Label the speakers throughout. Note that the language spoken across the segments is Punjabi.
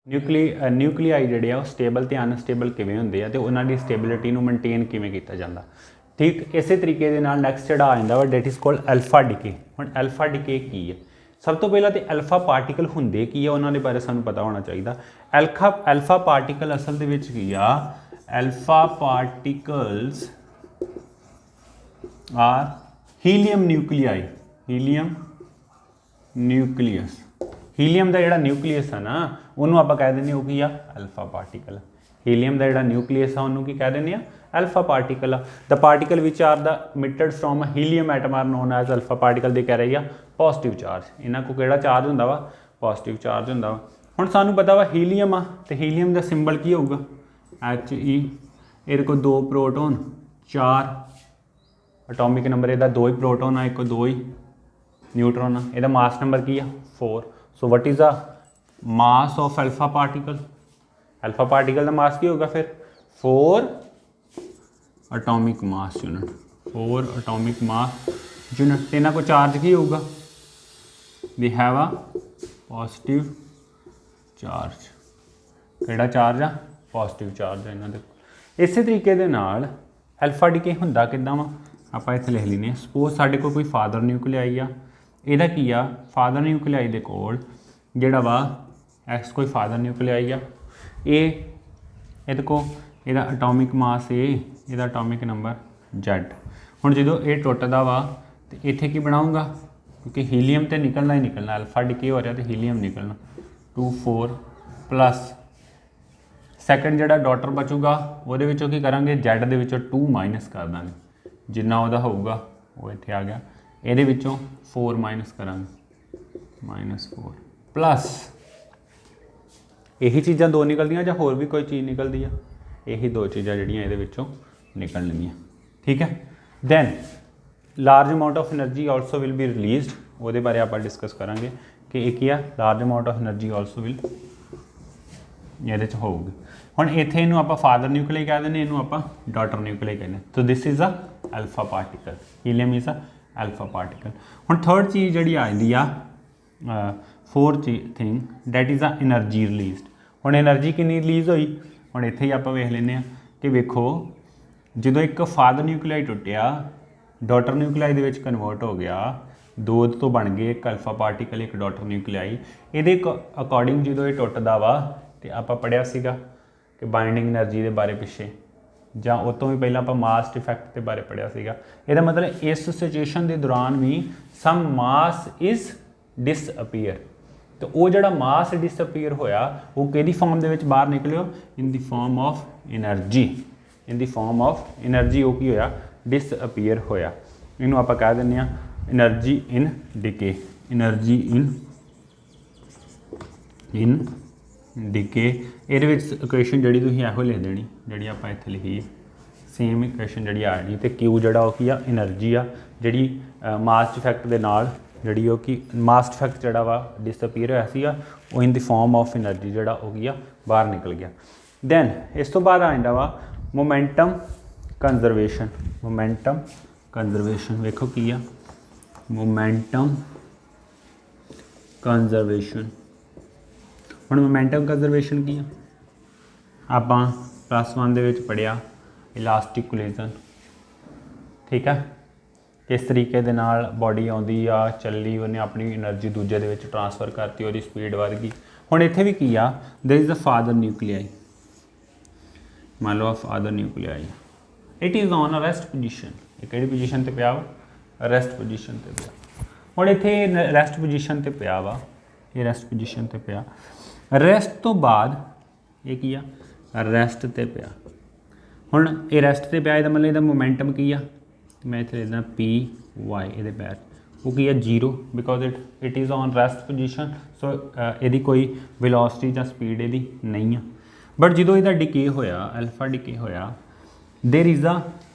Speaker 1: ਨਿਊਕਲੀਆਈ ਜਿਹੜੇ ਆ ਉਹ ਸਟੇਬਲ ਤੇ ਅਨਸਟੇਬਲ ਕਿਵੇਂ ਹੁੰਦੇ ਆ ਤੇ ਉਹਨਾਂ ਦੀ ਸਟੇਬਿਲਿਟੀ ਨੂੰ ਮੇਨਟੇਨ ਕਿਵੇਂ ਕੀਤਾ ਜਾਂਦਾ। ਠੀਕ ਇਸੇ ਤਰੀਕੇ ਦੇ ਨਾਲ ਨੈਕਸਟ ਜਿਹੜਾ ਆ ਜਾਂਦਾ ਵਾ ਡੈਟ ਇਜ਼ ਕੋਲਡ ਅਲਫਾ ਡਿਕੇ। ਹੁਣ ਅਲਫਾ ਡਿਕੇ ਕੀ ਹੈ? ਸਭ ਤੋਂ ਪਹਿਲਾਂ ਤੇ ਅਲਫਾ ਪਾਰਟੀਕਲ ਹੁੰਦੇ ਕੀ ਆ ਉਹਨਾਂ ਦੇ ਬਾਰੇ ਸਾਨੂੰ ਪਤਾ ਹੋਣਾ ਚਾਹੀਦਾ। ਅਲਫਾ ਪਾਰਟੀਕਲ ਅਸਲ ਦੇ ਵਿੱਚ ਕੀ ਆ? Alpha particles are helium nuclei. Helium nucleus, helium ਦਾ ਜਿਹੜਾ ਨਿਊਕਲੀਅਸ ਆ ਨਾ ਉਹਨੂੰ ਆਪਾਂ ਕਹਿ ਦਿੰਦੇ ਉਹ ਕੀ ਆ? Alpha particle. ਹੀਲੀਅਮ ਦਾ ਜਿਹੜਾ ਨਿਊਕਲੀਅਸ ਆ ਉਹਨੂੰ ਕੀ ਕਹਿ ਦਿੰਦੇ ਆ? ਅਲਫਾ ਪਾਰਟੀਕਲ ਆ। The particle which are the emitted from helium atom are known as alpha particle. ਦੇ ਕਹਿ ਰਹੀ ਆ ਪੋਜ਼ਿਟਿਵ ਚਾਰਜ। ਇਹਨਾਂ ਕੋਲ ਕਿਹੜਾ ਚਾਰਜ ਹੁੰਦਾ ਵਾ? ਪੋਜ਼ਿਟਿਵ ਚਾਰਜ ਹੁੰਦਾ ਵਾ। ਹੁਣ ਸਾਨੂੰ ਪਤਾ ਵਾ ਹੀਲੀਅਮ ਆ ਤੇ ਹੀਲੀਅਮ ਦਾ ਸਿੰਬਲ ਕੀ ਹੋਊਗਾ? He। ਇਹਦੇ ਕੋਲ 2 ਪ੍ਰੋਟੋਨ 4 ਅਟੋਮਿਕ ਨੰਬਰ, ਇਹਦਾ 2 ਹੀ ਪ੍ਰੋਟੋਨ ਆ, ਇੱਕ 2 ਹੀ ਨਿਊਟਰੋਨ ਆ। ਇਹਦਾ ਮਾਸ ਨੰਬਰ ਕੀ ਆ? 4। So what is the mass of alpha particle? Alpha particle ਦਾ ਮਾਸ ਕੀ ਹੋਊਗਾ ਫਿਰ? 4 atomic mass unit. 4 atomic mass unit. ਇਹਨਾਂ ਕੋਲ ਚਾਰਜ ਕੀ ਹੋਊਗਾ? They have a positive charge. ਕਿਹੜਾ ਚਾਰਜ ਆ? ਪੋਜ਼ਿਟਿਵ ਚਾਰਜ ਆ ਇਹਨਾਂ ਦੇ। ਇਸੇ ਤਰੀਕੇ ਦੇ ਨਾਲ ਅਲਫਾ ਡਿਕੇ ਹੁੰਦਾ ਕਿੱਦਾਂ ਵਾ? ਆਪਾਂ ਇੱਥੇ ਲਿਖ ਲੈਂਦੇ ਹਾਂ। ਸਪੋਜ਼ ਸਾਡੇ ਕੋਲ ਕੋਈ ਫਾਦਰ ਨਿਊਕਲੀਆਈ ਆ। ਇਹਦਾ ਕੀ ਆ? ਫਾਦਰ ਨਿਊਕਲੀਆਈ ਦੇ ਕੋਲ ਜਿਹੜਾ ਵਾ ਐਕਸ ਕੋਈ ਫਾਦਰ ਨਿਊਕਲੀਆਈ ਆ। ਇਹਦੇ ਕੋਲ ਇਹਦਾ ਅਟੋਮਿਕ ਮਾਸ A, ਇਹਦਾ ਅਟੋਮਿਕ ਨੰਬਰ Z। ਹੁਣ ਜਦੋਂ ਇਹ ਟੁੱਟਦਾ ਵਾ ਤੇ ਇੱਥੇ ਕੀ ਬਣਾਊਗਾ? ਕਿਉਂਕਿ ਹੀਲੀਅਮ ਤੇ ਨਿਕਲਣਾ ਹੀ ਨਿਕਲਣਾ, ਅਲਫਾ ਡਿਕੇ ਹੋ ਰਿਹਾ ਤੇ ਹੀਲੀਅਮ ਨਿਕਲਣਾ। 2 4 ਪਲੱਸ ਸੈਕੰਡ ਜਿਹੜਾ ਡਾਟਰ ਬਚੂਗਾ ਉਹਦੇ ਵਿੱਚੋਂ ਕੀ ਕਰਾਂਗੇ? Z ਦੇ ਵਿੱਚੋਂ 2 ਮਾਈਨਸ ਕਰ ਦਾਂਗੇ, ਜਿੰਨਾ ਉਹਦਾ ਹੋਊਗਾ ਉਹ ਇੱਥੇ ਆ ਗਿਆ। ਇਹਦੇ ਵਿੱਚੋਂ 4 ਮਾਈਨਸ ਕਰਾਂਗੇ, -4 ਪਲੱਸ ਇਹੀ ਚੀਜ਼ਾਂ 2 ਨਿਕਲਦੀਆਂ ਜਾਂ ਹੋਰ ਵੀ ਕੋਈ ਚੀਜ਼ ਨਿਕਲਦੀ ਆ? ਇਹੀ 2 ਚੀਜ਼ਾਂ ਜਿਹੜੀਆਂ ਇਹਦੇ ਵਿੱਚੋਂ ਨਿਕਲਣਗੀਆਂ। ਠੀਕ ਹੈ। Then large amount of energy also will be released. ਉਹਦੇ ਬਾਰੇ ਆਪਾਂ ਡਿਸਕਸ ਕਰਾਂਗੇ ਕਿ ਇਹ ਕੀ ਆ? Large amount of energy also will ਇਹਦੇ 'ਚ ਹੋਊਗੀ। ਹੁਣ ਇੱਥੇ ਇਹਨੂੰ ਆਪਾਂ ਫਾਦਰ ਨਿਊਕਲੀਆਈ ਕਹਿ ਦਿੰਦੇ, ਇਹਨੂੰ ਆਪਾਂ ਡਾਟਰ ਨਿਊਕਲੀਆਈ ਕਹਿੰਦੇ। So this is a alpha particle. Helium is a alpha particle. ਹੁਣ ਥਰਡ ਚੀਜ਼ ਜਿਹੜੀ ਆ ਜਾਂਦੀ ਆ fourth thing that is a energy released. ਹੁਣ ਐਨਰਜੀ ਕਿੰਨੀ ਰਿਲੀਜ਼ ਹੋਈ? ਹੁਣ ਇੱਥੇ ਹੀ ਆਪਾਂ ਵੇਖ ਲੈਂਦੇ ਹਾਂ ਕਿ ਵੇਖੋ ਜਦੋਂ ਇੱਕ ਫਾਦਰ ਨਿਊਕਲੀਆਈ ਟੁੱਟਿਆ ਡਾਟਰ ਨਿਊਕਲੀਆਈ ਦੇ ਵਿੱਚ ਕਨਵਰਟ ਹੋ ਗਿਆ, 2 ਤੋਂ ਬਣ ਗਏ ਇੱਕ ਅਲਫਾ ਪਾਰਟੀਕਲ ਇੱਕ ਡਾਟਰ ਨਿਊਕਲੀਆਈ। ਇਹਦੇ ਅਕੋਰਡਿੰਗ ਜਦੋਂ ਇਹ ਟੁੱਟਦਾ ਵਾ ਤੇ ਆਪਾਂ ਪੜ੍ਹਿਆ ਸੀਗਾ ਕਿ ਬਾਈਂਡਿੰਗ ਐਨਰਜੀ ਦੇ ਬਾਰੇ ਪਿੱਛੇ, ਜਾਂ ਉਹ ਤੋਂ ਵੀ ਪਹਿਲਾਂ ਆਪਾਂ ਮਾਸ ਇਫੈਕਟ ਦੇ ਬਾਰੇ ਪੜ੍ਹਿਆ ਸੀਗਾ। ਇਹਦਾ ਮਤਲਬ ਇਸ ਸਿਚੁਏਸ਼ਨ ਦੇ ਦੌਰਾਨ ਵੀ ਸਮ ਮਾਸ ਇਜ਼ ਡਿਸਅਪੀਅਰ। ਤੇ ਉਹ ਜਿਹੜਾ ਮਾਸ ਡਿਸਅਪੀਅਰ ਹੋਇਆ ਉਹ ਕਿਹਦੀ ਫਾਰਮ ਦੇ ਵਿੱਚ ਬਾਹਰ ਨਿਕਲਿਓ? ਇਨ ਦੀ farm of energy. In the farm of energy ਉਹ ਕੀ ਹੋਇਆ? ਡਿਸਅਪੀਅਰ ਹੋਇਆ। ਇਹਨੂੰ ਆਪਾਂ ਕਹਿ ਦਿੰਦੇ ਹਾਂ ਐਨਰਜੀ ਇਨ ਡਿਕੇ। ਐਨਰਜੀ ਇਨ ਡਿਕੇ। ਇਹਦੇ ਵਿੱਚ ਇਕੁਏਸ਼ਨ ਜਿਹੜੀ ਤੁਸੀਂ ਇਹੋ ਲਿਖ ਦੇਣੀ ਜਿਹੜੀ ਆਪਾਂ ਇੱਥੇ ਲਿਖੀ, ਸੇਮ ਇਕੁਏਸ਼ਨ ਜਿਹੜੀ ਆ ਜਾਣੀ। ਤੇ ਕਿਊ ਜਿਹੜਾ ਉਹ ਕੀ ਆ? ਐਨਰਜੀ ਆ ਜਿਹੜੀ ਮਾਸ ਇਫੈਕਟ ਦੇ ਨਾਲ ਜਿਹੜੀ ਉਹ ਕੀ ਮਾਸ ਇਫੈਕਟ ਜਿਹੜਾ ਵਾ ਡਿਸਅਪੀਅਰ ਹੋਇਆ ਸੀਗਾ ਉਹ ਇਨ ਦੀ ਫਾਰਮ ਆਫ ਐਨਰਜੀ ਜਿਹੜਾ ਉਹ ਕੀ ਆ? ਬਾਹਰ ਨਿਕਲ ਗਿਆ। ਦੈਨ ਇਸ ਤੋਂ ਬਾਅਦ ਆ ਜਾਂਦਾ ਵਾ ਮੋਮੈਂਟਮ ਕੰਜ਼ਰਵੇਸ਼ਨ। ਮੋਮੈਂਟਮ ਕੰਜ਼ਰਵੇਸ਼ਨ ਵੇਖੋ ਕੀ ਆ? Momentum conservation. ਹੁਣ ਮੋਮੈਂਟਮ ਕੰਜ਼ਰਵੇਸ਼ਨ ਕੀ ਆ? ਆਪਾਂ +1 ਦੇ ਵਿੱਚ ਪੜ੍ਹਿਆ ਇਲਾਸਟਿਕ ਕੋਲੀਜ਼ਨ। ਠੀਕ ਹੈ। ਕਿਸ ਤਰੀਕੇ ਦੇ ਨਾਲ ਬੋਡੀ ਆਉਂਦੀ ਆ, ਚੱਲੀ, ਉਹਨੇ ਆਪਣੀ એનર્ਜੀ ਦੂਜੇ ਦੇ ਵਿੱਚ ਟ੍ਰਾਂਸਫਰ ਕਰਤੀ, ਉਹਦੀ ਸਪੀਡ ਵੱਧ ਗਈ। ਹੁਣ ਇੱਥੇ ਵੀ ਕੀ ਆ? There is a father nuclei. ਮੰਨ ਲਓ father nuclei, it is on a rest position. ਇਹ ਕਿਹੜੀ ਪੋਜੀਸ਼ਨ ਤੇ ਪਿਆ ਵਾ? ਰੈਸਟ ਪੋਜੀਸ਼ਨ ਤੇ ਪਿਆ। ਹੁਣ ਇੱਥੇ ਰੈਸਟ ਪੋਜੀਸ਼ਨ ਤੇ ਪਿਆ ਵਾ, ਇਹ ਰੈਸਟ ਪੋਜੀਸ਼ਨ ਤੇ ਪਿਆ। ਰੈਸਟ ਤੋਂ ਬਾਅਦ ਇਹ ਕੀ ਆ? ਰੈਸਟ ਤੇ ਪਿਆ। ਹੁਣ ਇਹ ਰੈਸਟ ਤੇ ਪਿਆ, ਇਹਦਾ ਮਤਲਬ ਇਹਦਾ ਮੋਮੈਂਟਮ ਕੀ ਆ? ਮੈਂ ਇੱਥੇ ਲਿਖਦਾ PY। ਇਹਦੇ ਪੈਰ ਉਹ ਕੀ ਆ? 0, because it is on rest position. So ਇਹਦੀ ਕੋਈ ਵੈਲੋਸਿਟੀ ਜਾਂ ਸਪੀਡ ਇਹਦੀ ਨਹੀਂ ਆ। ਬਟ ਜਦੋਂ ਇਹਦਾ ਡਿਕੇ ਹੋਇਆ, ਅਲਫਾ ਡਿਕੇ ਹੋਇਆ, there is a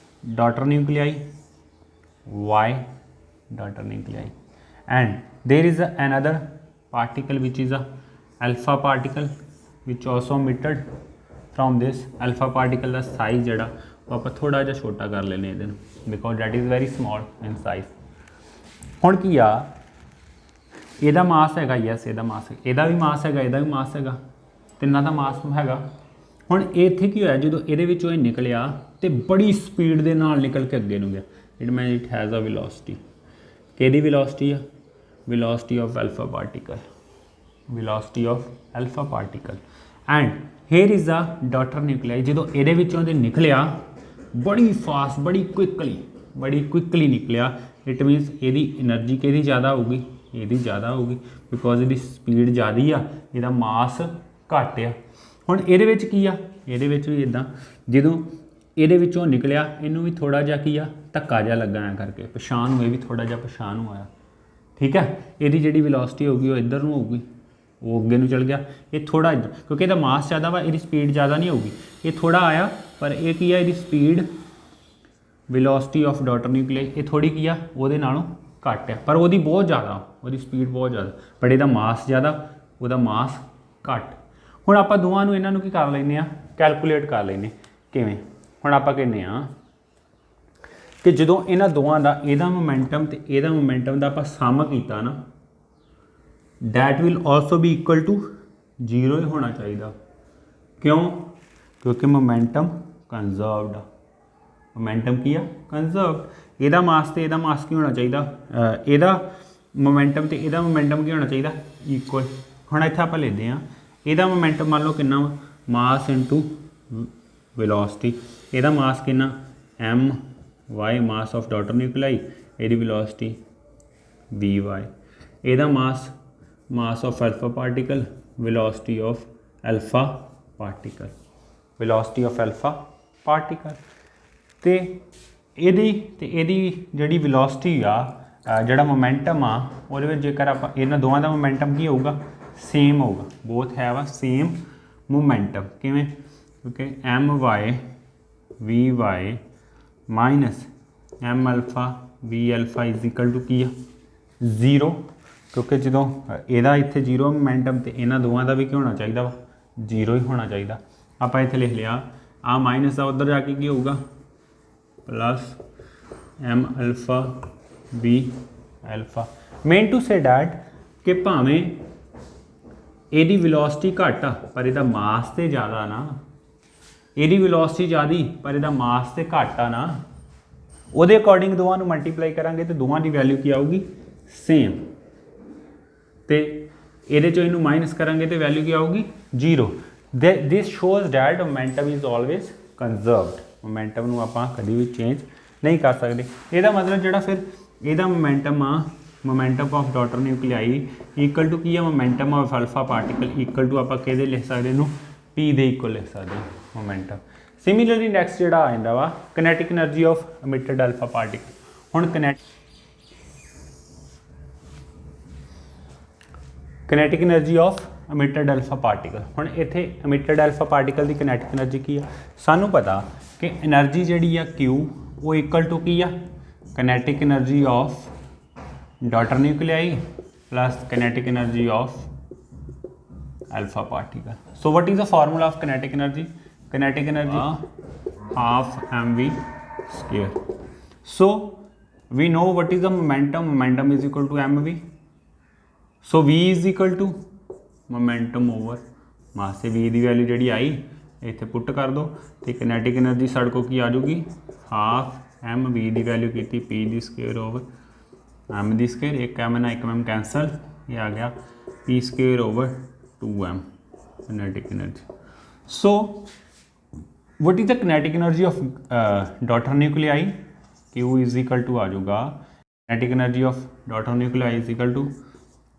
Speaker 1: daughter nuclei Y, daughter nuclei, and there is another particle which is a alpha particle which also emitted from this alpha particle ਦਾ ਸਾਈਜ਼ ਜਿਹੜਾ ਉਹ ਆਪਾਂ ਥੋੜਾ ਜਿਹਾ ਛੋਟਾ ਕਰ ਲੈਨੇ ਇਹਦੇ ਨੂੰ, because that is very small in size. ਹੁਣ ਕੀ ਆ? ਇਹਦਾ ਮਾਸ ਹੈਗਾ, ਯੈਸ ਇਹਦਾ ਮਾਸ ਹੈ, ਇਹਦਾ ਵੀ ਮਾਸ ਹੈਗਾ, ਇਹਦਾ ਵੀ ਮਾਸ ਹੈਗਾ, ਤਿੰਨਾਂ ਦਾ ਮਾਸ ਹੈਗਾ। ਹੁਣ ਇੱਥੇ ਕੀ ਹੋਇਆ, ਜਦੋਂ ਇਹਦੇ ਵਿੱਚੋਂ ਇਹ ਨਿਕਲਿਆ ਤੇ ਬੜੀ ਸਪੀਡ ਦੇ ਨਾਲ ਨਿਕਲ ਕੇ ਅੱਗੇ ਨੂੰ ਗਿਆ। It mean it has a velocity. ਕਿਹਦੀ ਵੈਲੋਸਿਟੀ ਆ? Velocity of alpha particle, velocity of alpha particle. And here is a daughter nuclei. ਜਦੋਂ ਇਹਦੇ ਵਿੱਚੋਂ ਦੇ ਨਿਕਲਿਆ ਬੜੀ ਫਾਸਟ, ਬੜੀ ਕੁਇਕਲੀ ਨਿਕਲਿਆ। ਇਟ ਮੀਨਸ ਇਹਦੀ એનર્ਜੀ ਕਿਹਦੀ ਜ਼ਿਆਦਾ ਹੋਊਗੀ? ਇਹਦੀ ਜ਼ਿਆਦਾ ਹੋਊਗੀ, ਬਿਕੋਜ਼ ਇਹਦੀ ਸਪੀਡ ਜ਼ਿਆਦਾ ਆ, ਇਹਦਾ ਮਾਸ ਘੱਟ ਆ। ਹੁਣ ਇਹਦੇ ਵਿੱਚ ਕੀ ਆ? ਇਹਦੇ ਵਿੱਚ ਵੀ ਇੱਦਾਂ, ਜਦੋਂ ਇਹਦੇ ਵਿੱਚੋਂ ਨਿਕਲਿਆ ਇਹਨੂੰ ਵੀ ਥੋੜ੍ਹਾ ਜਿਹਾ ਕੀ ਆ, ਧੱਕਾ ਜਿਹਾ ਲੱਗਾ ਐਂ ਕਰਕੇ, ਪਛਾਣ ਨੂੰ, ਇਹ ਵੀ ਥੋੜ੍ਹਾ ਜਿਹਾ ਪਛਾਣ ਨੂੰ ਆਇਆ। ਠੀਕ ਹੈ, ਇਹਦੀ ਜਿਹੜੀ ਵੈਲੋਸਿਟੀ ਹੋਊਗੀ ਉਹ ਇੱਧਰ ਨੂੰ ਹੋਊਗੀ, ਉਹ ਅੱਗੇ ਨੂੰ ਚਲ ਗਿਆ। ਇਹ ਥੋੜ੍ਹਾ ਇੱਧਰ, ਕਿਉਂਕਿ ਇਹਦਾ ਮਾਸ ਜ਼ਿਆਦਾ ਵਾ, ਇਹਦੀ ਸਪੀਡ ਜ਼ਿਆਦਾ ਨਹੀਂ ਹੋਊਗੀ। ਇਹ ਥੋੜ੍ਹਾ ਆਇਆ, ਪਰ ਇਹ ਕੀ ਆ, ਇਹਦੀ ਸਪੀਡ ਵੈਲੋਸਿਟੀ ਆਫ ਡਾਟਰ ਨਿਊਕਲੀਆਈ ਇਹ ਥੋੜ੍ਹੀ ਕੀ ਆ, ਉਹਦੇ ਨਾਲੋਂ ਘੱਟ ਆ, ਪਰ ਉਹਦੀ ਬਹੁਤ ਜ਼ਿਆਦਾ, ਉਹਦੀ ਸਪੀਡ ਬਹੁਤ ਜ਼ਿਆਦਾ, ਬਟ ਇਹਦਾ ਮਾਸ ਜ਼ਿਆਦਾ, ਉਹਦਾ ਮਾਸ ਘੱਟ। ਹੁਣ ਆਪਾਂ ਦੋਵਾਂ ਨੂੰ, ਇਹਨਾਂ ਨੂੰ ਕੀ ਕਰ ਲੈਂਦੇ ਆ, ਕੈਲਕੂਲੇਟ ਕਰ ਲੈਂਦੇ। ਕਿਵੇਂ? ਹੁਣ ਆਪਾਂ ਕਹਿੰਦੇ ਆ ਕਿ ਜਦੋਂ ਇਹਨਾਂ ਦੋਵਾਂ ਦਾ, ਇਹਦਾ ਮੋਮੈਂਟਮ ਤੇ ਇਹਦਾ ਮੋਮੈਂਟਮ ਦਾ ਆਪਾਂ ਸਮ ਕੀਤਾ ਨਾ, that will also be equal to 0 ਹੀ ਹੋਣਾ ਚਾਹੀਦਾ। ਕਿਉਂ? ਕਿਉਂਕਿ ਮੋਮੈਂਟਮ ਕੰਜ਼ਰਵਡ ਆ। ਮੋਮੈਂਟਮ ਕੀ ਆ? ਕੰਜ਼ਰਵਡ। ਇਹਦਾ ਮਾਸ ਤੇ ਇਹਦਾ ਮਾਸ ਕੀ ਹੋਣਾ ਚਾਹੀਦਾ? ਇਹਦਾ ਮੋਮੈਂਟਮ ਤੇ ਇਹਦਾ ਮੋਮੈਂਟਮ ਕੀ ਹੋਣਾ ਚਾਹੀਦਾ? ਇਕੁਅਲ। ਹੁਣ ਇੱਥੇ ਆਪਾਂ ਲੈਂਦੇ ਆ, ਇਹਦਾ ਮੋਮੈਂਟਮ ਮੰਨ ਲਓ ਕਿੰਨਾ ਵਾ? Mass into velocity. ਇਹਦਾ ਮਾਸ ਕਿੰਨਾ? M Y, mass of daughter nuclei. ਇਹਦੀ ਵੈਲੋਸਿਟੀ ਵੀ ਵਾਈ। ਇਹਦਾ mass of alpha particle, velocity of alpha particle, velocity of alpha particle. ਤੇ ਇਹਦੀ ਜਿਹੜੀ ਵੈਲੋਸਿਟੀ ਆ, ਜਿਹੜਾ ਮੋਮੈਂਟਮ ਆ, ਉਹਦੇ ਵਿੱਚ ਜੇਕਰ ਆਪਾਂ ਇਹਨਾਂ ਦੋਵਾਂ ਦਾ ਮੋਮੈਂਟਮ ਕੀ ਹੋਊਗਾ? ਸੇਮ ਹੋਊਗਾ। Both have a same momentum. ਕਿਵੇਂ? ਕਿਉਂਕਿ M Y V Y minus M alpha V alpha is equal to ਕੀ ਆ? 0। ਕਿਉਂਕਿ ਜਦੋਂ ਇਹਦਾ ਇੱਥੇ 0 ਮੋਮੈਂਟਮ ਤੇ ਇਹਨਾਂ ਦੋਵਾਂ ਦਾ ਵੀ ਕੀ ਹੋਣਾ ਚਾਹੀਦਾ ਵਾ? 0 ਹੀ ਹੋਣਾ ਚਾਹੀਦਾ। ਆਪਾਂ ਇੱਥੇ ਲਿਖ ਲਿਆ, ਆ ਮਾਈਨਸ ਦਾ ਉੱਧਰ ਜਾ ਕੇ ਕੀ ਹੋਊਗਾ? Plus M alpha V alpha. Mean to say that ਕਿ ਭਾਵੇਂ ਇਹਦੀ ਵੈਲੋਸਿਟੀ ਘੱਟ ਆ, ਪਰ ਇਹਦਾ ਮਾਸ ਤੇ ਜ਼ਿਆਦਾ ਨਾ। ਇਹਦੀ ਵੈਲੋਸਿਟੀ ਜ਼ਿਆਦੀ, ਪਰ ਇਹਦਾ ਮਾਸ ਤੇ ਘੱਟ ਆ ਨਾ। ਉਹਦੇ ਅਕੋਰਡਿੰਗ ਦੋਵਾਂ ਨੂੰ ਮਲਟੀਪਲਾਈ ਕਰਾਂਗੇ ਤੇ ਦੋਵਾਂ ਦੀ ਵੈਲਿਊ ਕੀ ਆਊਗੀ? ਸੇਮ। ਤੇ ਇਹਦੇ ਚੋਂ ਇਹਨੂੰ ਮਾਈਨਸ ਕਰਾਂਗੇ ਤੇ ਵੈਲਿਊ ਕੀ ਆਊਗੀ? 0। This shows that momentum is always conserved. Momentum ਨੂੰ ਆਪਾਂ ਕਦੀ ਵੀ ਚੇਂਜ ਨਹੀਂ ਕਰ ਸਕਦੇ। ਇਹਦਾ ਮਤਲਬ ਜਿਹੜਾ ਫਿਰ ਇਹਦਾ ਮੋਮੈਂਟਮ ਆ, momentum of daughter nuclei equal to ਕੀ ਆ? Momentum of alpha particle equal to ਆਪਾਂ ਕਿਹਦੇ ਲਿਖ ਸਕਦੇ ਇਹਨੂੰ? ਪੀ ਦੇ ਇਕੁਅਲ ਲਿਖ ਸਕਦੇ ਮੋਮੈਂਟਮ। ਸਿਮਿਲਰਲੀ ਨੈਕਸਟ ਜਿਹੜਾ ਆ ਜਾਂਦਾ ਵਾ ਕਿਨੈਟਿਕ એનર્ਜੀ ਆਫ ਐਮਿਟਡ ਅਲਫਾ ਪਾਰਟੀਕਲ। ਹੁਣ ਕਿਨੈਟਿਕ એનર્ਜੀ ਆਫ ਐਮਿਟਡ ਅਲਫਾ ਪਾਰਟੀਕਲ। ਹੁਣ ਇੱਥੇ ਐਮਿਟਡ ਅਲਫਾ ਪਾਰਟੀਕਲ ਦੀ ਕਿਨੈਟਿਕ એનર્ਜੀ ਕੀ ਆ? ਸਾਨੂੰ ਪਤਾ ਕਿ એનર્ਜੀ ਜਿਹੜੀ ਆ Q ਉਹ ਇਕੁਅਲ ਟੂ ਕੀ ਆ? Kinetic energy of daughter nuclei plus kinetic energy of alpha particle. So what is the formula of kinetic energy? Kinetic energy half mv square. So we know what is the momentum. Momentum is equal to mv. So v is equal to momentum over mass. से v की वैल्यू जी आई इतने पुट कर दो तो kinetic energy साढ़े को की आ जाऊगी हाफ m v की वैल्यू की p दी स्क्वेयर ओवर m दी स्क्वेयर। एक m ना एक m कैंसल, ये आ गया p square over 2m kinetic energy. So what is the kinetic energy of daughter nuclei? Q is equal to आ जाऊगा kinetic energy of daughter nuclei is equal to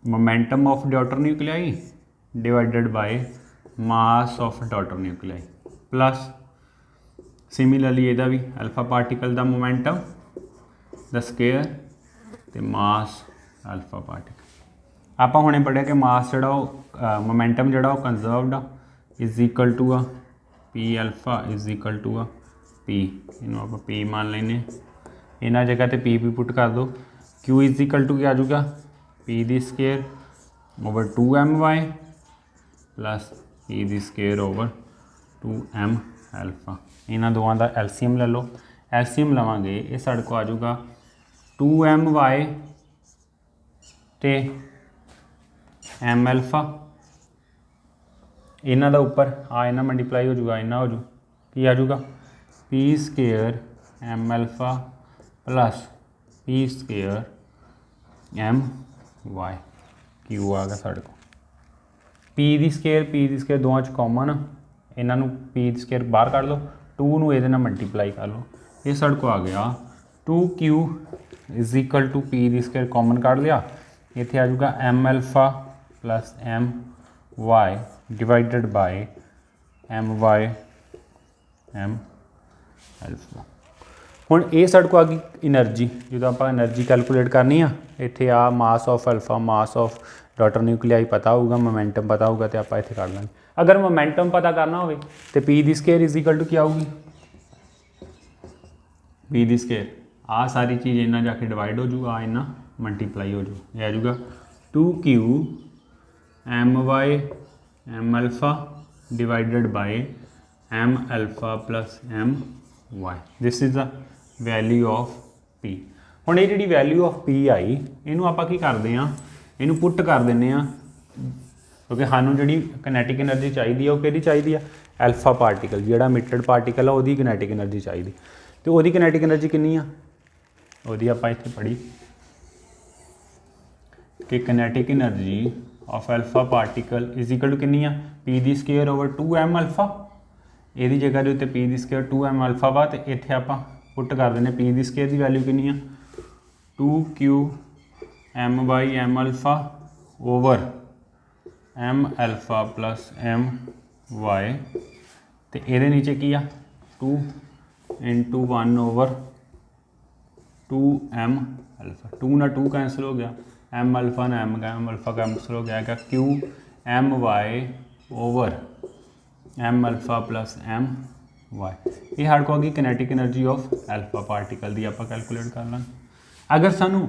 Speaker 1: momentum of daughter nuclei divided by mass of daughter nuclei plus similarly ਇਹਦਾ ਵੀ alpha particle the momentum the square ਤੇ ਮਾਸ ਅਲਫਾ ਪਾਰਟੀਕਲ। ਆਪਾਂ ਹੁਣੇ ਪੜ੍ਹਿਆ ਕਿ ਮਾਸ ਜਿਹੜਾ ਉਹ ਮੋਮੈਂਟਮ ਜਿਹੜਾ ਉਹ ਕੰਜ਼ਰਵਡ ਆ ਇਜ਼ ਇਕੁਅਲ ਟੂ ਆ ਪੀ ਅਲਫਾ ਇਜ਼ ਇਕੁਅਲ ਟੂ ਆ ਪੀ। ਇਹਨੂੰ ਆਪਾਂ ਪੀ ਮੰਨ ਲੈਂਦੇ, ਇਹਨਾਂ ਜਗ੍ਹਾ ਤੇ ਪੀ ਪੁੱਟ ਕਰ ਦਿਓ। ਕਿਊ ਇਜ਼ ਇਕੁਅਲ ਟੂ ਕੀ ਆ ਜਾਊਗਾ ਪੀ ਦੀ ਸਕੇਅਰ ਓਵਰ 2my ਪਲੱਸ ਪੀ ਦੀ ਸਕੇਅਰ ਓਵਰ 2m ਅਲਫਾ। ਇਹਨਾਂ ਦੋਵਾਂ ਦਾ ਐਲਸੀਐਮ ਲੈ ਲਓ। ਐਲਸੀਐਮ ਲਵਾਂਗੇ ਇਹ ਸਾਡੇ ਕੋਲ ਆ ਜਾਊਗਾ 2my ਤੇ m ਅਲਫਾ। इन्हां दा उपर आ इन्हां मल्टीप्लाई हो जाऊगा, इन्ना हो जू की आ जाऊगा P square M alpha plus P square M Y Q आ गया साढ़े को। पी दी स्केयर दोवां च कॉमन, इन्हां नूं पी दी स्केयर बाहर कढ़ लो, 2 नूं इहदे नाल मल्टीप्लाई कर लो, ये साढ़े को आ गया 2q is equal to p the square common कढ़ लिया, इत्थे आ जाऊगा m alpha plus M y divided by m Y M alpha. हुण ये साढ़े को आ गई एनर्जी, जो आप एनर्जी कैलकुलेट करनी आ, इत्थे आ mass of alpha mass of daughter nuclei पता होगा, मोमेंटम पता होगा तो आप इत्थे कर लेंगे। अगर मोमेंटम पता करना हो तो P the square is equal to क्या होगी, पी दी स्केयर आ सारी चीज़ इन्ना जाके डिवाइड हो जूगा, इन्ना मल्टीप्लाई हो जू, ये आ जूगा 2q M Y M alpha divided by M alpha plus M Y, this is the value of P. हुण ये जिहड़ी वैल्यू ऑफ पी आई इनू आपां की करदे हां, इनू पुट कर दिंदे हां, क्योंकि सानू जिहड़ी कनैटिक एनर्जी चाहिए वो किहदी चाहिए, अल्फा पार्टिकल जिहड़ा मिटेड पार्टिकल है उहदी कनैटिक एनर्जी चाहिए, तो उहदी कनैटिक एनर्जी कितनी आ, उहदी आपां इत्थे पढ़ी कि kinetic energy of alpha particle is equal to कितनी आ, पी दी स्केयर ओवर 2m अल्फा, ये जगह के उत्ते पी दी स्केयर 2m अल्फा वा, तो इत्थे आपां पुट कर देने पी दी स्केयर की वैल्यू कितनी आ 2q M by M alpha over M alpha plus M Y, तो ये नीचे की आ 2 इंटू 1 ओवर 2m अल्फा, 2 ना 2 कैंसिल हो गया, एम अल्फा ना एम अल्फा कैंसिल हो गया, Q M Y over M alpha plus M Y, ये साढ़े को आ गई kinetic energy of alpha particle की आप कैलकुलेट कर लें। अगर सानू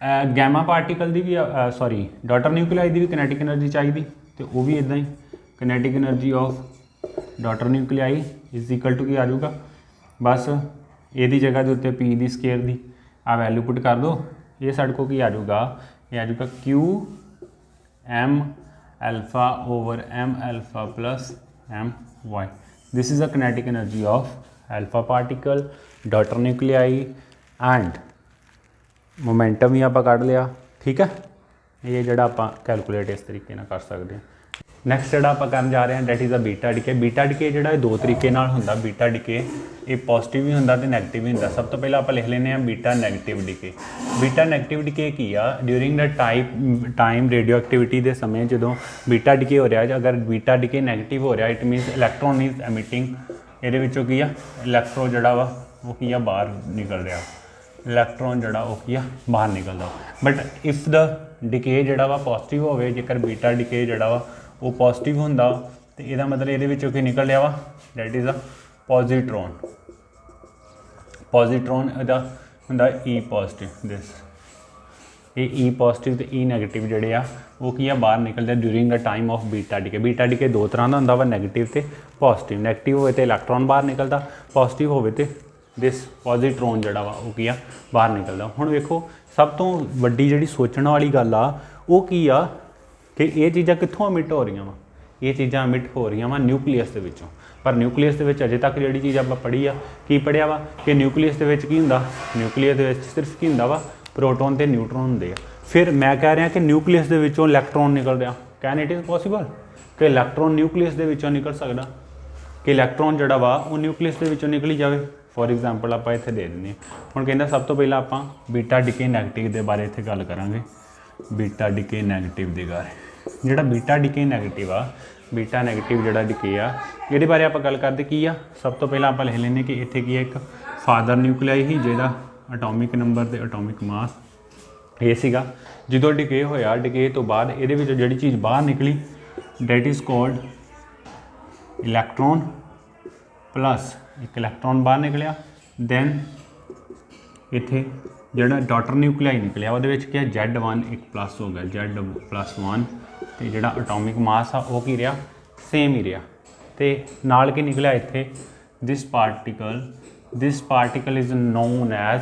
Speaker 1: गैमा पार्टिकल की भी सॉरी डॉटर न्यूक्लियाई की भी कनैटिक एनर्जी चाहिए, तो वो भी इदा ही kinetic energy of daughter nuclei is equal to की आ जाऊगा, बस ये जगह के उत्ते पी दी स्केयर की आ वैल्यू पुट कर दो, ये साढ़े को की आ जाऊगा, ये आ जाऊगा q m alpha over M alpha plus M Y, this is a kinetic energy of alpha particle daughter nuclei and momentum भी आप कढ़ लिया, ठीक है। ये जोड़ा आप कैलकुलेट इस तरीके कर सकते हैं। नैक्सट जोड़ा आप कर जा रहे हैं that is a beta decay. Beta decay जो दो तरीके होंगे, बीटा डिके ये पॉजिटिव भी होंगे तो नैगेटिव भी होंगे। सब तो पहले आप लिख लेने beta negative decay. Beta negative decay की आ during the time radioactivity के समय जो बीटा डिके हो रहा है, अगर बीटा डिके नैगेटिव हो रहा है इट मीनस इलैक्ट्रॉन इज एमिटिंग, ये की आ इलैक्ट्रॉन जोड़ा वा वो की आ बाहर निकल रहा, इलैक्ट्रॉन जोड़ा वो की आ बाहर निकलता। बट इफ द डिके जोड़ा वा पॉजिटिव हो, जेकर बीटा डिके जोड़ा वा वो पॉजिटिव होंदा तो यदा मतलब ये की निकल रहा वा that is a positron. Positron होंदा ई पॉजिटिव, दिस ये ई पॉजिटिव तो ई नैगेटिव जोड़े आ वो की बाहर निकलते during the time of beta decay. Beta decay दो तरह का होंदा वा, नैगेटिव तो पॉजिटिव। नैगेटिव हो तो इलैक्ट्रॉन बाहर निकलता, पॉजिटिव हो तो दिस पॉजिट्रॉन जोड़ा वा वो की बाहर निकलता। हुण वेखो सब तो वड्डी जिहड़ी सोचण वाली गल आ वो की आ कि ये चीज़ां कित्थों अमिट हो रही वा, ये चीज़ां अमिट हो रही वा न्यूक्लीयस के विचों। पर न्यूक्लीयस के विच अजे तक जिहड़ी चीज़ आप पढ़ी आ की पढ़िया वा कि न्यूक्लीयस के विच की हुंदा, न्यूक्लीयस के विच सिर्फ की हुंदा वा प्रोटोन ते न्यूट्रॉन हुंदे आ। फिर मैं कह रहा कि न्यूक्लीयस के विचों इलैक्ट्रॉन निकल रहा, कैन इट इज़ पॉसीबल कि इलैक्ट्रॉन न्यूक्लीयस के विचों निकल सकदा, कि इलैक्ट्रॉन जोड़ा वा वो न्यूक्लीयस के विचों निकली जाए। फॉर एग्जाम्पल आप इत्थे दे देंगे। हुण कहंदा सब तो पहले आप बीटा डिके नैगेटिव के बारे इत्थे गल करांगे। बीटा डिके नैगेटिव के बारे जिहड़ा बीटा डिके नैगेटिव आ, बीटा नैगेटिव जिहड़ा डिके आ ये बारे आप गल करते की आ। सब तो पहले आप लिख लेंगे कि इत्थे की एक फादर न्यूक्लियाई ही जिहदा अटोमिक नंबर ते अटोमिक मास ये सीगा। जो डिके होया डिके तो बाद ये जिहड़ी चीज़ बाहर निकली that is called electron plus एक इलैक्ट्रॉन बाहर निकलिया। दैन इत्थे जिहड़ा डॉटर न्यूक्लियाई निकलिया वो क्या Z1 एक प्लस हो गया, Z+1 तो जिहड़ा अटोमिक मास आ वो की रहा सेम ही रहा। तो नाल की निकलिया इत्थे this particle is known as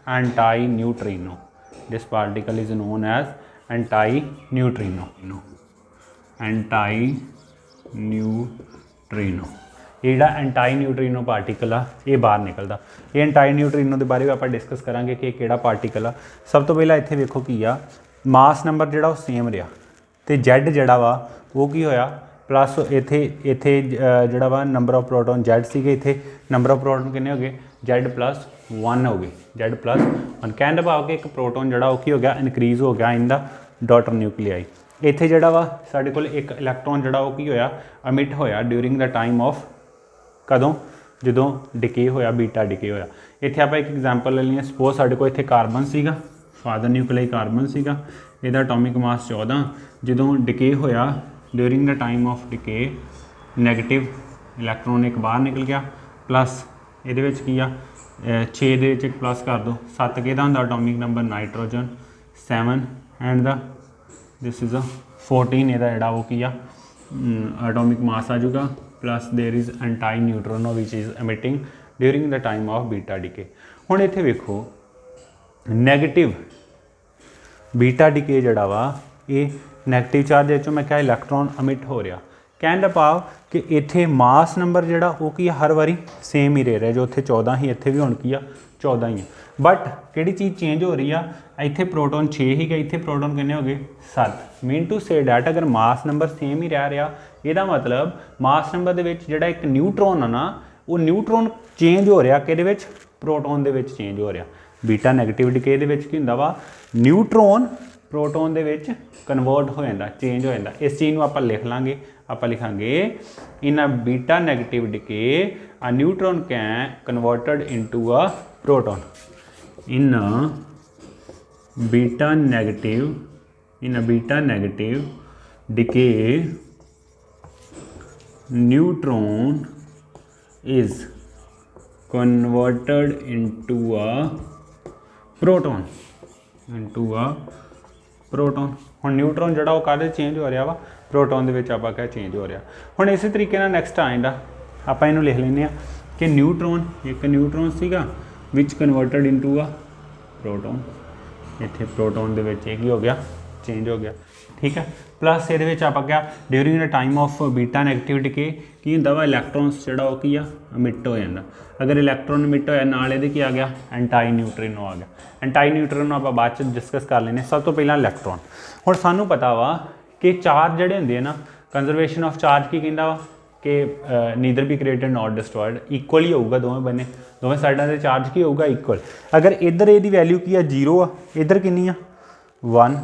Speaker 1: anti neutrino. This particle is known as anti neutrino, anti neutrino. ये जिहड़ा एंटाई न्यूट्रीनो पार्टिकल आ ये बाहर निकलदा। ये एंटाई न्यूट्रीनो के बारे में आप डिस्कस करांगे कि किहड़ा पार्टिकल आ। सब तो पहला इत्थे वेखो की आ मास नंबर जिहड़ा वो सेम रहा तो जैड जिहड़ा वा वो की होया प्लस इत्थे इत्थे जिहड़ा वा नंबर ऑफ प्रोटोन जैड सीगे, इत्थे नंबर ऑफ प्रोटोन कितने हो गए जैड प्लस 1 हो गए, जैड प्लस 1 कहने का भाव कि एक प्रोटोन जिहड़ा वो की हो गया इनक्रीज हो गया इन द डॉटर न्यूक्लियाई। इत्थे जिहड़ा वा साडे कोल एक इलैक्ट्रॉन जिहड़ा वो की होया अमिट होया ड्यूरिंग द टाइम ऑफ कदों जो डिके होया बीटा डिके होया। इत्थे आप एक एग्जाम्पल ले लीए सपोज साडे कोल इत्थे कार्बन सीगा फादर न्यूक्लियाई कार्बन सीगा, इहदा एटॉमिक मास 14 जो डिके होया during the time of decay negative electron एक बाहर निकल गया प्लस ये की आ 6 दे एक प्लस कर दो 7 कि atomic number nitrogen 7 and the this is a 14 ਇਹਦਾ ਜਿਹੜਾ ਉਹ ਕੀ ਆ एटॉमिक मास आ जाऊगा plus there is antineutrino which is emitting during the time of beta decay. हुण इत्थे वेखो नैगेटिव बीटा डिके जिहड़ा वा ये नैगेटिव चार्ज चो मैं क्या इलैक्ट्रॉन अमिट हो रहा कहने का भाव कि इत्थे मास नंबर जिहड़ा वो की हर बारी सेम ही रह रहा जो उत्थे 14 ही इत्थे भी हुण की आ 14 ही है बट किहड़ी चीज़ चेंज हो रही आ इत्थे प्रोटोन 6 ही गए इत्थे प्रोटोन कितने हो गए 7 मीन टू से डैट अगर मास नंबर सेम ही रह रहा ਇਹਦਾ मतलब मास नंबर ਦੇ ਵਿੱਚ ਜਿਹੜਾ ਇੱਕ ਨਿਊਟਰੋਨ ਆ ਨਾ ਉਹ ਨਿਊਟਰੋਨ ਚੇਂਜ ਹੋ ਰਿਹਾ ਕਿਹਦੇ ਵਿੱਚ ਪ੍ਰੋਟੋਨ ਦੇ ਵਿੱਚ ਚੇਂਜ ਹੋ ਰਿਹਾ। ਬੀਟਾ ਨੈਗੇਟਿਵ ਡਿਕੇ ਦੇ ਵਿੱਚ ਕੀ ਹੁੰਦਾ ਵਾ ਨਿਊਟਰੋਨ प्रोटोन ਦੇ ਵਿੱਚ ਕਨਵਰਟ ਹੋ ਜਾਂਦਾ ਚੇਂਜ ਹੋ ਜਾਂਦਾ। ਇਸ ਚੀਜ਼ ਨੂੰ ਆਪਾਂ ਲਿਖ ਲਾਂਗੇ ਆਪਾਂ ਲਿਖਾਂਗੇ in a beta negative decay a neutron can converted into a proton in a beta negative decay neutron is converted into a proton ਹੁਣ न्यूट्रॉन ਜਿਹੜਾ ਉਹ ਕਾਹਦੇ ਚੇਂਜ ਹੋ ਰਿਹਾ ਵਾ प्रोटॉन ਦੇ ਵਿੱਚ ਆਪਾਂ ਕਿਹਾ ਚੇਂਜ ਹੋ ਰਿਹਾ। ਹੁਣ ਇਸੇ ਤਰੀਕੇ ਨਾਲ ਨੈਕਸਟ ਆ ਜਾਂਦਾ ਆਪਾਂ ਇਹਨੂੰ ਲਿਖ ਲੈਂਦੇ ਆ ਕਿ ਨਿਊਟਰੋਨ ਇੱਕ ਨਿਊਟਰੋਨ ਸੀਗਾ ਵਿਚ ਕਨਵਰਟਡ ਇਨਟੂ ਆ प्रोटोन ਇੱਥੇ प्रोटोन ਦੇ ਵਿੱਚ ਇਹ ਕੀ ਹੋ ਗਿਆ ਚੇਂਜ ਹੋ ਗਿਆ ठीक है। प्लस ये आप क्या during the time of beta negative decay की होंगे वा इलैक्ट्रॉन्स जोड़ा वो की अमिट हो जाता। अगर इलैक्ट्रॉन अमिट होया नाल ये की आ गया एंटाई न्यूट्रिनो आ गया। एंटाई न्यूट्रिनो आप बाद डिस्कस कर लेने। सब तो पहला इलैक्ट्रॉन हुण सानू पता वा कि चार्ज जोड़े होंगे ना कंजरवेशन ऑफ चार्ज की कहता वा कि neither be created not destroyed equal ही होगा दोवें बने दोवें साइडों से चार्ज की होगा इक्वल। अगर इधर ये वैल्यू की है 0 आ इधर कितनी आ 1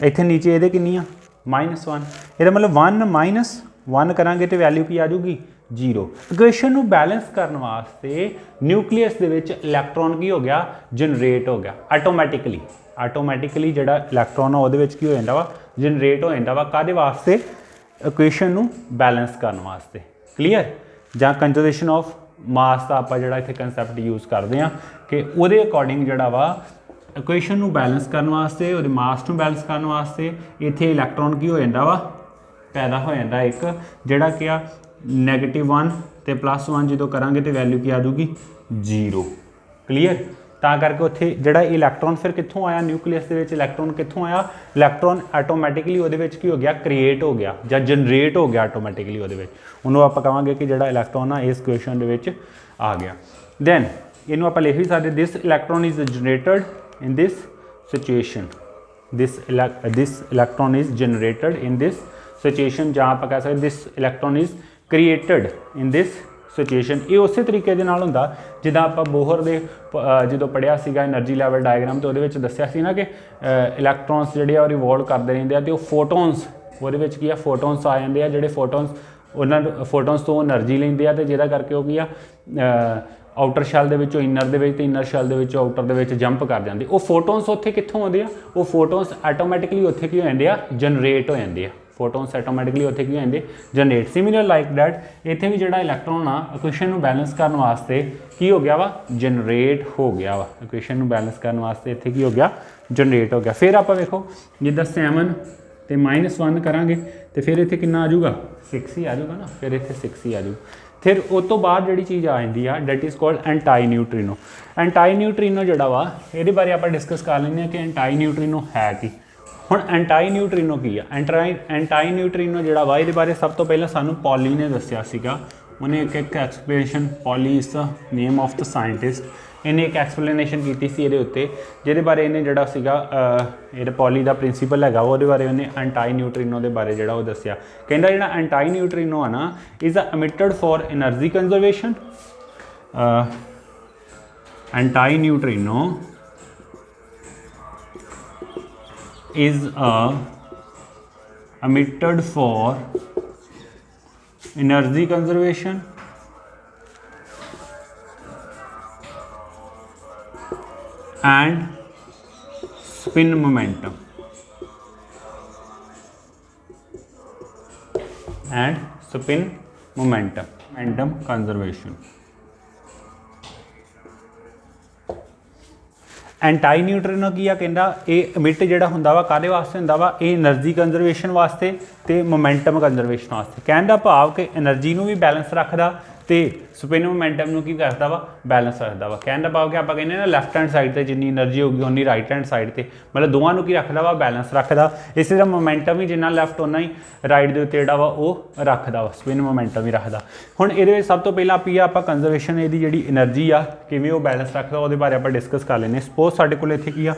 Speaker 1: इत्थे नीचे ये कितनी आ -1 ये मतलब 1 - 1 करांगे तो वैल्यू की आ जाऊगी 0। इक्वेशन नू बैलेंस करने वास्ते न्यूक्लियस दे विच इलैक्ट्रॉन की हो गया जनरेट हो गया आटोमैटिकली जिहड़ा इलैक्ट्रॉन आ उहदे विच की हो जांदा वा जनरेट हो जांदा वा काहदे वास्ते इक्वेशन नू बैलेंस करने वास्ते। क्लीयर जां कंजर्वेशन ऑफ मास का आपां जिहड़ा इत्थे कंसैप्ट यूज़ करदे हां कि उहदे अकॉर्डिंग जिहड़ा वा इक्वेशन नू बैलेंस करने वास्ते और मास नू बैलेंस करने वास्ते इत्थे इलैक्ट्रॉन की हो जाता वा पैदा हो जाता एक जिहड़ा क्या -1 ते +1 जो करांगे तो वैल्यू की आ जाऊगी 0। क्लीयर तां करके उत्थे जिहड़ा इलैक्ट्रॉन फिर कित्थों आया न्यूक्लियस दे विच इलैक्ट्रॉन कित्थों आया इलैक्ट्रॉन आटोमैटिकली उहदे विच की हो गया क्रिएट हो गया जां जनरेट हो गया आटोमैटिकली उहदे विच उहनूं आपां कहांगे कि जिहड़ा इलैक्ट्रॉन आ इस इक्वेशन दे विच आ गया। दैन इहनूं आपां लिख भी सकदे this electron is generated in this situation this electron is generated in this situation जहाँ आप कह सकते this electron is created in this situation। ये उस तरीके दे नाल हुंदा जिद्दां आपां बोहर दे जो पढ़िया सीगा एनर्जी लैवल डायग्राम तो उहदे विच दस्सिया सी ना कि इलैक्ट्रॉन्स जिहड़े आ रिवॉल्व करदे रहिंदे आ ते ओह फोटोन्स उहदे विच की आ फोटोन्स आ जांदे आ जिहड़े फोटोन्स फोटोन्स तो एनर्जी लैंदे आ ते जिहदा करके ओह की आ आउटर शैल दे विचों इनर दे विच ते इनर शैल दे विचों आउटर दे विच जंप कर जांदे। वो फोटोन्स उत्थे कित्थों आउंदे आ वो फोटोन्स आटोमैटिकली उत्थे की हो जांदे आ जनरेट हो जांदे आ फोटोन्स आटोमैटिकली उत्थे की हो जांदे जनरेट। सिमिलर लाइक दैट इत्थे भी जिहड़ा इलैक्ट्रॉन आ इक्वेशन नू बैलेंस करने वास्ते की हो गया वा जनरेट हो गया वा इक्वेशन नू बैलेंस करने वास्ते इत्थे की हो गया जनरेट हो गया। फिर आपां वेखो जिद्दां 7 ते -1 करांगे तो फिर इत्थे कितना आ जाऊगा 6 ही आ जाऊगा ना फिर इत्थे 6 ही आ जाऊगा। फिर उस तो बाद जी चीज़ आ जाती है that is called anti neutrino. Anti neutrino जोड़ा वा ये बारे आप डिस्कस कर लें कि एंटाई न्यूट्रिनो है कि ਹੁਣ ਐਂਟਾਈ ਨਿਊਟਰੀਨੋ ਕੀ ਆ? ਐਂਟਾਈ ਨਿਊਟਰੀਨੋ ਜਿਹੜਾ ਵਾ ਇਹਦੇ ਬਾਰੇ ਸਭ ਤੋਂ ਪਹਿਲਾਂ ਸਾਨੂੰ ਪੌਲੀ ਨੇ ਦੱਸਿਆ ਸੀਗਾ। ਉਹਨੇ ਇੱਕ explanation, poly is the name of the scientist, ਇਹਨੇ ਇੱਕ ਐਕਸਪਲੇਨੇਸ਼ਨ ਕੀਤੀ ਸੀ ਇਹਦੇ ਉੱਤੇ, ਜਿਹਦੇ ਬਾਰੇ ਇਹਨੇ ਜਿਹੜਾ ਸੀਗਾ ਇਹਦੇ ਪੌਲੀ ਦਾ ਪ੍ਰਿੰਸੀਪਲ ਹੈਗਾ ਉਹਦੇ ਬਾਰੇ ਉਹਨੇ ਐਂਟਾਈ ਨਿਊਟਰੀਨੋ ਦੇ ਬਾਰੇ ਜਿਹੜਾ ਉਹ ਦੱਸਿਆ। ਕਹਿੰਦਾ ਜਿਹੜਾ ਐਂਟਾਈ ਨਿਊਟਰੀਨੋ ਆ ਨਾ is a emitted for energy conservation. Antineutrino is emitted for energy conservation and spin momentum conservation। Antineutrino ਕੀ ਆ? ਕਹਿੰਦਾ ਇਹ ਇਮਿਟ ਜਿਹੜਾ ਹੁੰਦਾ ਵਾ ਕਾਹਦੇ ਵਾਸਤੇ ਹੁੰਦਾ ਵਾ? ਇਹ એનર્ਜੀ ਕੰਜ਼ਰਵੇਸ਼ਨ ਵਾਸਤੇ ਤੇ ਮੋਮੈਂਟਮ ਕੰਜ਼ਰਵੇਸ਼ਨ ਵਾਸਤੇ। ਕਹਿਣ ਦਾ ਭਾਵ ਕਿ એનર્ਜੀ ਨੂੰ ਵੀ ਬੈਲੈਂਸ ਰੱਖਦਾ ਤੇ ਸਪਿਨ ਮੋਮੈਂਟਮ ਨੂੰ ਕੀ ਕਰਦਾ ਵਾ? ਬੈਲੈਂਸ ਰੱਖਦਾ ਵਾ। ਕਹਿਣ ਦਾ ਭਾਵ ਕਿ ਆਪਾਂ ਕਹਿੰਦੇ ਨਾ ਲੈਫਟ ਹੈਂਡ ਸਾਈਡ ਤੇ ਜਿੰਨੀ એનર્ਜੀ ਹੋਊਗੀ ਉਨੀ ਰਾਈਟ ਹੈਂਡ ਸਾਈਡ ਤੇ, ਮਤਲਬ ਦੋਵਾਂ ਨੂੰ ਕੀ ਰੱਖਦਾ ਵਾ? ਬੈਲੈਂਸ ਰੱਖਦਾ। ਇਸੇ ਤਰ੍ਹਾਂ ਮੋਮੈਂਟਮ ਵੀ ਜਿੰਨਾ ਲੈਫਟ ਉਨਾ ਹੀ ਰਾਈਟ ਦੇ ਉੱਤੇ ਜਿਹੜਾ ਵਾ ਉਹ ਰੱਖਦਾ ਵਾ, ਸਪਿਨ ਮੋਮੈਂਟਮ ਵੀ ਰੱਖਦਾ। ਹੁਣ ਇਹਦੇ ਵਿੱਚ ਸਭ ਤੋਂ ਪਹਿਲਾਂ ਆਪਾਂ ਕੰਜ਼ਰਵੇਸ਼ਨ ਇਹਦੀ ਜਿਹੜੀ એનર્ਜੀ ਆ ਕਿਵੇਂ ਉਹ ਬੈਲੈਂਸ ਰੱਖਦਾ ਉਹਦੇ ਬਾਰੇ ਆਪਾਂ ਡਿਸਕਸ ਕਰ ਲੈਂਦੇ। ਸਪੋਜ਼ ਸਾਡੇ ਕੋਲ ਇੱਥੇ ਕੀ ਆ?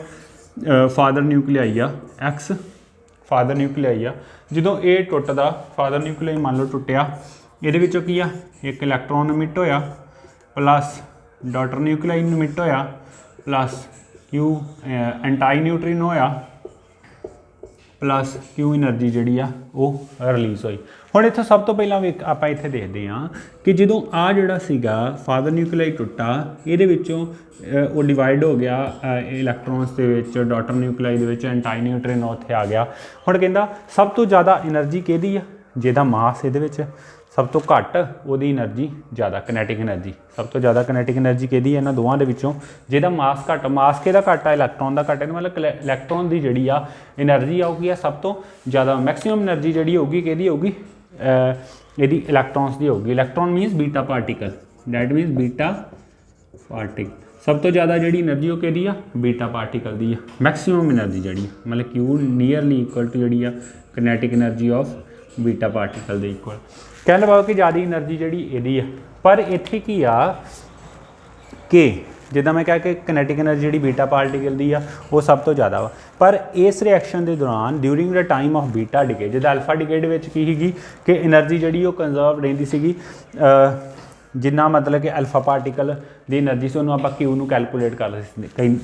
Speaker 1: ਫਾਦਰ ਨਿਊਕਲੀਆਈ ਆ ਐਕਸ, ਫਾਦਰ ਨਿਊਕਲੀਆਈ ਆ। ਜਦੋਂ ਇਹ ਟੁੱਟਦਾ, ਫਾਦਰ ਨਿਊਕਲੀਆਈ ਮੰਨ ਲਓ ਟੁੱਟਿਆ, ਇਹਦੇ ਵਿੱਚੋਂ ਕੀ ਆ? ਇੱਕ ਇਲੈਕਟ੍ਰੋਨ ਇਮਿਟ ਹੋਇਆ ਪਲੱਸ ਡਾਟਰ ਨਿਊਕਲੀਆਈ ਇਮਿਟ ਹੋਇਆ ਪਲੱਸ ਕਿਊ ਐਂਟਾਈ ਨਿਊਟਰੀਨੋ ਹੋਇਆ ਪਲੱਸ ਕਿਊ એનર્ਜੀ ਜਿਹੜੀ ਆ ਉਹ ਰਿਲੀਜ਼ ਹੋਈ। ਹੁਣ ਇੱਥੋਂ ਸਭ ਤੋਂ ਪਹਿਲਾਂ ਵੀ ਆਪਾਂ ਇੱਥੇ ਦੇਖਦੇ ਹਾਂ ਕਿ ਜਦੋਂ ਆ ਜਿਹੜਾ ਸੀਗਾ ਫਾਦਰ ਨਿਊਕਲੀਆਈ ਟੁੱਟਾ, ਇਹਦੇ ਵਿੱਚੋਂ ਉਹ ਡਿਵਾਈਡ ਹੋ ਗਿਆ ਇਲੈਕਟ੍ਰੋਨਸ ਦੇ ਵਿੱਚ, ਡਾਟਰ ਨਿਊਕਲੀਆਈ ਦੇ ਵਿੱਚ ਐਂਟਾਈ ਨਿਊਟਰੀਨੋ ਉੱਥੇ ਆ ਗਿਆ। ਹੁਣ ਕਹਿੰਦਾ ਸਭ ਤੋਂ ਜ਼ਿਆਦਾ એનર્ਜੀ ਕਿਹਦੀ ਆ? ਜਿਹਦਾ ਮਾਸ ਇਹਦੇ ਵਿੱਚ ਸਭ ਤੋਂ ਘੱਟ ਉਹਦੀ એનર્ਜੀ ਜ਼ਿਆਦਾ, ਕਨੈਟਿਕ એનર્ਜੀ। ਸਭ ਤੋਂ ਜ਼ਿਆਦਾ ਕਨੈਟਿਕ એનર્ਜੀ ਕਿਹਦੀ ਹੈ ਇਹਨਾਂ ਦੋਵਾਂ ਦੇ ਵਿੱਚੋਂ? ਜਿਹਦਾ ਮਾਸ ਘੱਟ। ਮਾਸ ਕਿਹਦਾ ਘੱਟ ਆ? ਇਲੈਕਟ੍ਰੋਨ ਦਾ ਘੱਟ ਹੈ। ਮਤਲਬ ਇਲੈਕਟ੍ਰੋਨ ਦੀ ਜਿਹੜੀ ਆ એનર્ਜੀ ਆਊਗੀ ਆ ਸਭ ਤੋਂ ਜ਼ਿਆਦਾ, ਮੈਕਸਿਮਮ એનર્ਜੀ ਜਿਹੜੀ ਹੋਊਗੀ ਕਿਹਦੀ ਹੋਊਗੀ? ਇਹਦੀ ਇਲੈਕਟ੍ਰੋਨਸ ਦੀ ਹੋਊਗੀ। Electron means beta particle, that means beta particle. ਸਭ ਤੋਂ ਜ਼ਿਆਦਾ ਜਿਹੜੀ એનર્ਜੀ ਉਹ ਕਿਹਦੀ ਆ? ਬੀਟਾ ਪਾਰਟੀਕਲ ਦੀ ਆ। ਮੈਕਸਿਮਮ એનર્ਜੀ ਜਿਹੜੀ ਆ, ਮਤਲਬ ਕਿਊ ਨੀਅਰਲੀ ਇਕੁਅਲ ਟੂ ਜਿਹੜੀ ਆ ਕਨੈਟਿਕ એનર્ਜੀ ਆਫ ਬੀਟਾ ਪਾਰਟੀਕਲ ਦੇ ਇਕੁਅਲ। ਕਹਿਣ ਲਵਾਓ ਕਿ ਜ਼ਿਆਦਾ એનર્ਜੀ ਜਿਹੜੀ ਇਹਦੀ ਆ। ਪਰ ਇੱਥੇ ਕੀ ਆ ਕਿ ਜਿੱਦਾਂ ਮੈਂ ਕਿਹਾ ਕਿ ਕਨੈਟਿਕ એનર્ਜੀ ਜਿਹੜੀ ਬੀਟਾ ਪਾਰਟੀਕਲ ਦੀ ਆ ਉਹ ਸਭ ਤੋਂ ਜ਼ਿਆਦਾ ਵਾ। ਪਰ ਇਸ ਰਿਐਕਸ਼ਨ ਦੇ ਦੌਰਾਨ ਡਿਊਰਿੰਗ ਦ ਟਾਈਮ ਆਫ ਬੀਟਾ ਡਿਕੇ, ਜਿੱਦਾਂ ਅਲਫਾ ਡਿਕੇ ਦੇ ਵਿੱਚ ਕੀ ਸੀਗੀ ਕਿ એનર્ਜੀ ਜਿਹੜੀ ਉਹ ਕੰਜ਼ਰਵ ਰਹਿੰਦੀ ਸੀਗੀ, ਜਿੰਨਾ ਮਤਲਬ ਕਿ ਅਲਫਾ ਪਾਰਟੀਕਲ ਦੀ એનર્ਜੀ ਸੀ ਉਹਨੂੰ ਆਪਾਂ ਕਿਊ ਨੂੰ ਕੈਲਕੂਲੇਟ ਕਰ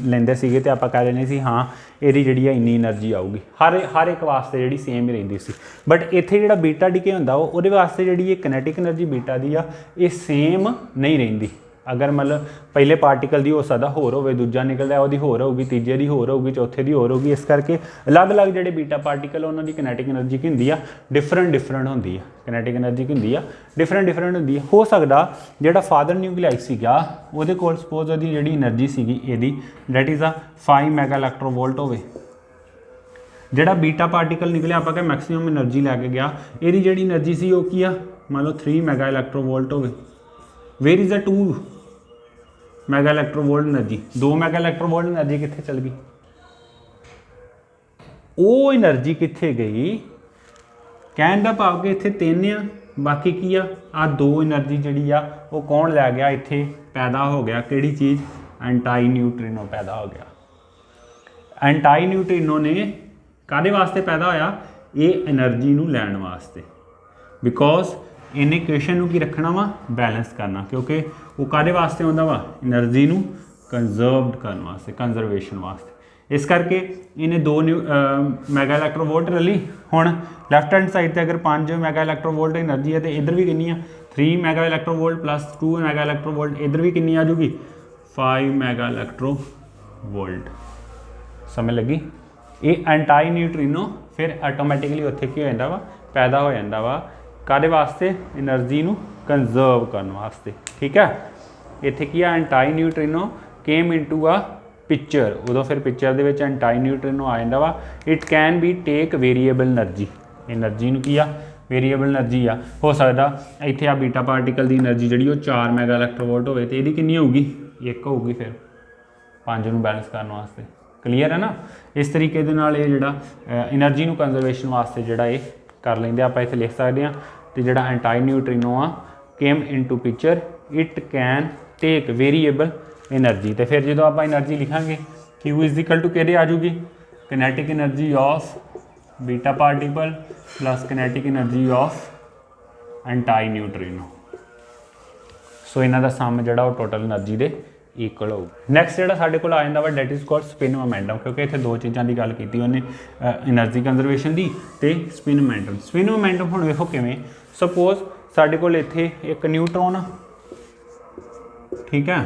Speaker 1: ਲੈਂਦੇ ਸੀਗੇ ਤੇ ਆਪਾਂ ਕਹਿ ਲੈਂਦੇ ਸੀ ਹਾਂ ਇਹਦੀ ਜਿਹੜੀ ਆ ਇੰਨੀ એનર્ਜੀ ਆਊਗੀ। ਹਰ ਇੱਕ ਵਾਸਤੇ ਜਿਹੜੀ ਸੇਮ ਹੀ ਰਹਿੰਦੀ ਸੀ। ਬਟ ਇੱਥੇ ਜਿਹੜਾ ਬੀਟਾ ਡਿਕੇ ਹੁੰਦਾ ਉਹਦੇ ਵਾਸਤੇ ਜਿਹੜੀ ਇਹ ਕਨੈਟਿਕ એનર્ਜੀ ਬੀਟਾ ਦੀ ਆ ਇਹ ਸੇਮ ਨਹੀਂ ਰਹਿੰਦੀ। ਅਗਰ ਮਤਲਬ ਪਹਿਲੇ ਪਾਰਟੀਕਲ ਦੀ ਹੋ ਸਕਦਾ ਹੋਰ ਹੋਵੇ, ਦੂਜਾ ਨਿਕਲਦਾ ਉਹਦੀ ਹੋਰ ਹੋਊਗੀ, ਤੀਜੇ ਦੀ ਹੋਰ ਹੋਊਗੀ, ਚੌਥੇ ਦੀ ਹੋਰ ਹੋਊਗੀ। ਇਸ ਕਰਕੇ ਅਲੱਗ-ਅਲੱਗ ਜਿਹੜੇ ਬੀਟਾ ਪਾਰਟੀਕਲ ਉਹਨਾਂ ਦੀ ਕਨੈਟਿਕ એનર્ਜੀ ਕੀ ਹੁੰਦੀ ਆ? ਡਿਫਰੈਂਟ ਹੁੰਦੀ ਆ। ਕਨੈਟਿਕ એનર્ਜੀ ਕੀ ਹੁੰਦੀ ਆ? ਡਿਫਰੈਂਟ ਹੁੰਦੀ ਆ। ਹੋ ਸਕਦਾ ਜਿਹੜਾ ਫਾਦਰ ਨਿਊਕਲੀਆਈ ਸੀਗਾ ਉਹਦੇ ਕੋਲ ਸਪੋਜ਼ ਉਹਦੀ ਜਿਹੜੀ એનર્ਜੀ ਸੀਗੀ ਇਹਦੀ ਡੈਟ ਇਜ਼ ਆ 5 ਮੈਗਾ ਇਲੈਕਟ੍ਰੋਵੋਲਟ ਹੋਵੇ। ਜਿਹੜਾ ਬੀਟਾ ਪਾਰਟੀਕਲ ਨਿਕਲਿਆ ਆਪਾਂ ਕਿ ਮੈਕਸਿਮਮ એનર્ਜੀ ਲੈ ਕੇ ਗਿਆ, ਇਹਦੀ ਜਿਹੜੀ એનર્ਜੀ ਸੀ ਉਹ ਕੀ ਆ? ਮੰਨ ਲਓ 3 ਮੈਗਾ ਇਲੈਕਟ੍ਰੋਵੋਲਟ ਹੋਵੇ। Where is a 2 mega electronvolt energy? 2 mega electronvolt energy ਕਿੱਥੇ ਚਲ ਗਈ? ਉਹ એનર્ਜੀ ਕਿੱਥੇ ਗਈ? ਕਹਿਣ ਦਾ ਭਾਵ ਕਿ ਇੱਥੇ 3 ਆ, ਬਾਕੀ ਕੀ ਆ? ਆ 2 એનર્ਜੀ ਜਿਹੜੀ ਆ ਉਹ ਕੌਣ ਲੈ ਗਿਆ? ਇੱਥੇ ਪੈਦਾ ਹੋ ਗਿਆ ਕਿਹੜੀ ਚੀਜ਼? ਐਂਟਾਈ ਨਿਊਟਰੀਨੋ ਪੈਦਾ ਹੋ ਗਿਆ। ਐਂਟਾਈ ਨਿਊਟਰੀਨੋ ਨੇ ਕਾਹਦੇ ਵਾਸਤੇ ਪੈਦਾ ਹੋਇਆ? ਇਹ એનર્ਜੀ ਨੂੰ ਲੈਣ ਵਾਸਤੇ। ਬਿਕੋਜ਼ ਇਹਨੇ ਇਕੁਏਸ਼ਨ ਨੂੰ ਕੀ ਰੱਖਣਾ ਵਾ? ਬੈਲੈਂਸ ਕਰਨਾ। ਕਿਉਂਕਿ ਉਹ ਕਾਹਦੇ ਵਾਸਤੇ ਆਉਂਦਾ ਵਾ? એનર્ਜੀ ਨੂੰ ਕੰਜ਼ਰਵਡ ਕਰਨ ਵਾਸਤੇ, ਕੰਜ਼ਰਵੇਸ਼ਨ ਵਾਸਤੇ। ਇਸ ਕਰਕੇ ਇਹਨੇ 2 ਮੈਗਾ ਇਲੈਕਟ੍ਰੋਵੋਲਟ ਰਲੀ। ਹੁਣ ਲੈਫਟ ਹੈਂਡ ਸਾਈਡ ਤੇ ਅਗਰ 5 ਮੈਗਾ ਇਲੈਕਟ੍ਰੋਵੋਲਟ એનર્ਜੀ ਹੈ ਤੇ ਇੱਧਰ ਵੀ ਕਿੰਨੀ ਆ? 3 ਮੈਗਾ ਇਲੈਕਟ੍ਰੋਵੋਲਟ ਪਲੱਸ 2 ਮੈਗਾ ਇਲੈਕਟ੍ਰੋਵੋਲਟ, ਇੱਧਰ ਵੀ ਕਿੰਨੀ ਆ ਜੂਗੀ? 5 ਮੈਗਾ ਇਲੈਕਟ੍ਰੋਵੋਲਟ। ਸਮਝ ਲੱਗੀ? ਇਹ ਐਂਟਾਈ ਨਿਊਟਰੀਨੋ ਫਿਰ ਆਟੋਮੈਟਿਕਲੀ ਉੱਥੇ ਕੀ ਹੋ ਜਾਂਦਾ ਵਾ? ਪੈਦਾ ਹੋ ਜਾਂਦਾ ਵਾ। ਕਾਹਦੇ ਵਾਸਤੇ? એનર્ਜੀ ਨੂੰ ਕੰਜ਼ਰਵ ਕਰਨ ਵਾਸਤੇ। ਠੀਕ ਹੈ। ਇੱਥੇ ਕੀ ਆ? ਐਂਟਾਈ ਨਿਊਟਰੀਨੋ ਕੇਮ ਇਨਟੂ ਆ ਪਿਕਚਰ। ਉਦੋਂ ਫਿਰ ਪਿਕਚਰ ਦੇ ਵਿੱਚ ਐਂਟਾਈ ਨਿਊਟਰੀਨੋ ਆ ਜਾਂਦਾ ਵਾ। It can be take variable energy. Energy ਨੂੰ ਕੀ ਆ? ਵੇਰੀਏਬਲ એનર્ਜੀ ਆ। ਹੋ ਸਕਦਾ ਇੱਥੇ ਆ ਬੀਟਾ ਪਾਰਟੀਕਲ ਦੀ એનર્ਜੀ ਜਿਹੜੀ ਉਹ 4 ਮੈਗਾ ਇਲੈਕਟ੍ਰੋਵੋਲਟ ਹੋਵੇ ਤੇ ਇਹਦੀ ਕਿੰਨੀ ਹੋਊਗੀ? 1 ਹੋਊਗੀ। ਫਿਰ 5 ਨੂੰ ਬੈਲੈਂਸ ਕਰਨ ਵਾਸਤੇ क्लीयर है ना। इस तरीके दे नाल ये जिहड़ा एनर्जी नूं कंजरवेशन वास्ते जिहड़ा ये कर लेंदे आपां इत्थे लिख सकदे हां। ते जिहड़ा एंटाई न्यूट्रिनो आ came into picture it can take variable energy. तो फिर जो आप एनर्जी लिखांगे क्यू इज इक्वल टू किहदे आ जूगी kinetic energy of beta particle plus kinetic energy of antineutrino. So इन्हां दा सम जिहड़ा टोटल एनर्जी दे इक्वल हो। नैक्सट जिहड़ा साडे कोल आ जांदा वा that is called spin momentum, क्योंकि इत्थे दो चीज़ां की गल कीती उन्हें एनर्जी कंजरवेशन की ते स्पिन मोमेंटम। स्पिन मोमेंटम हुण वेखो किवें, सपोज साडे कोल इत्थे एक न्यूट्रॉन, ठीक है,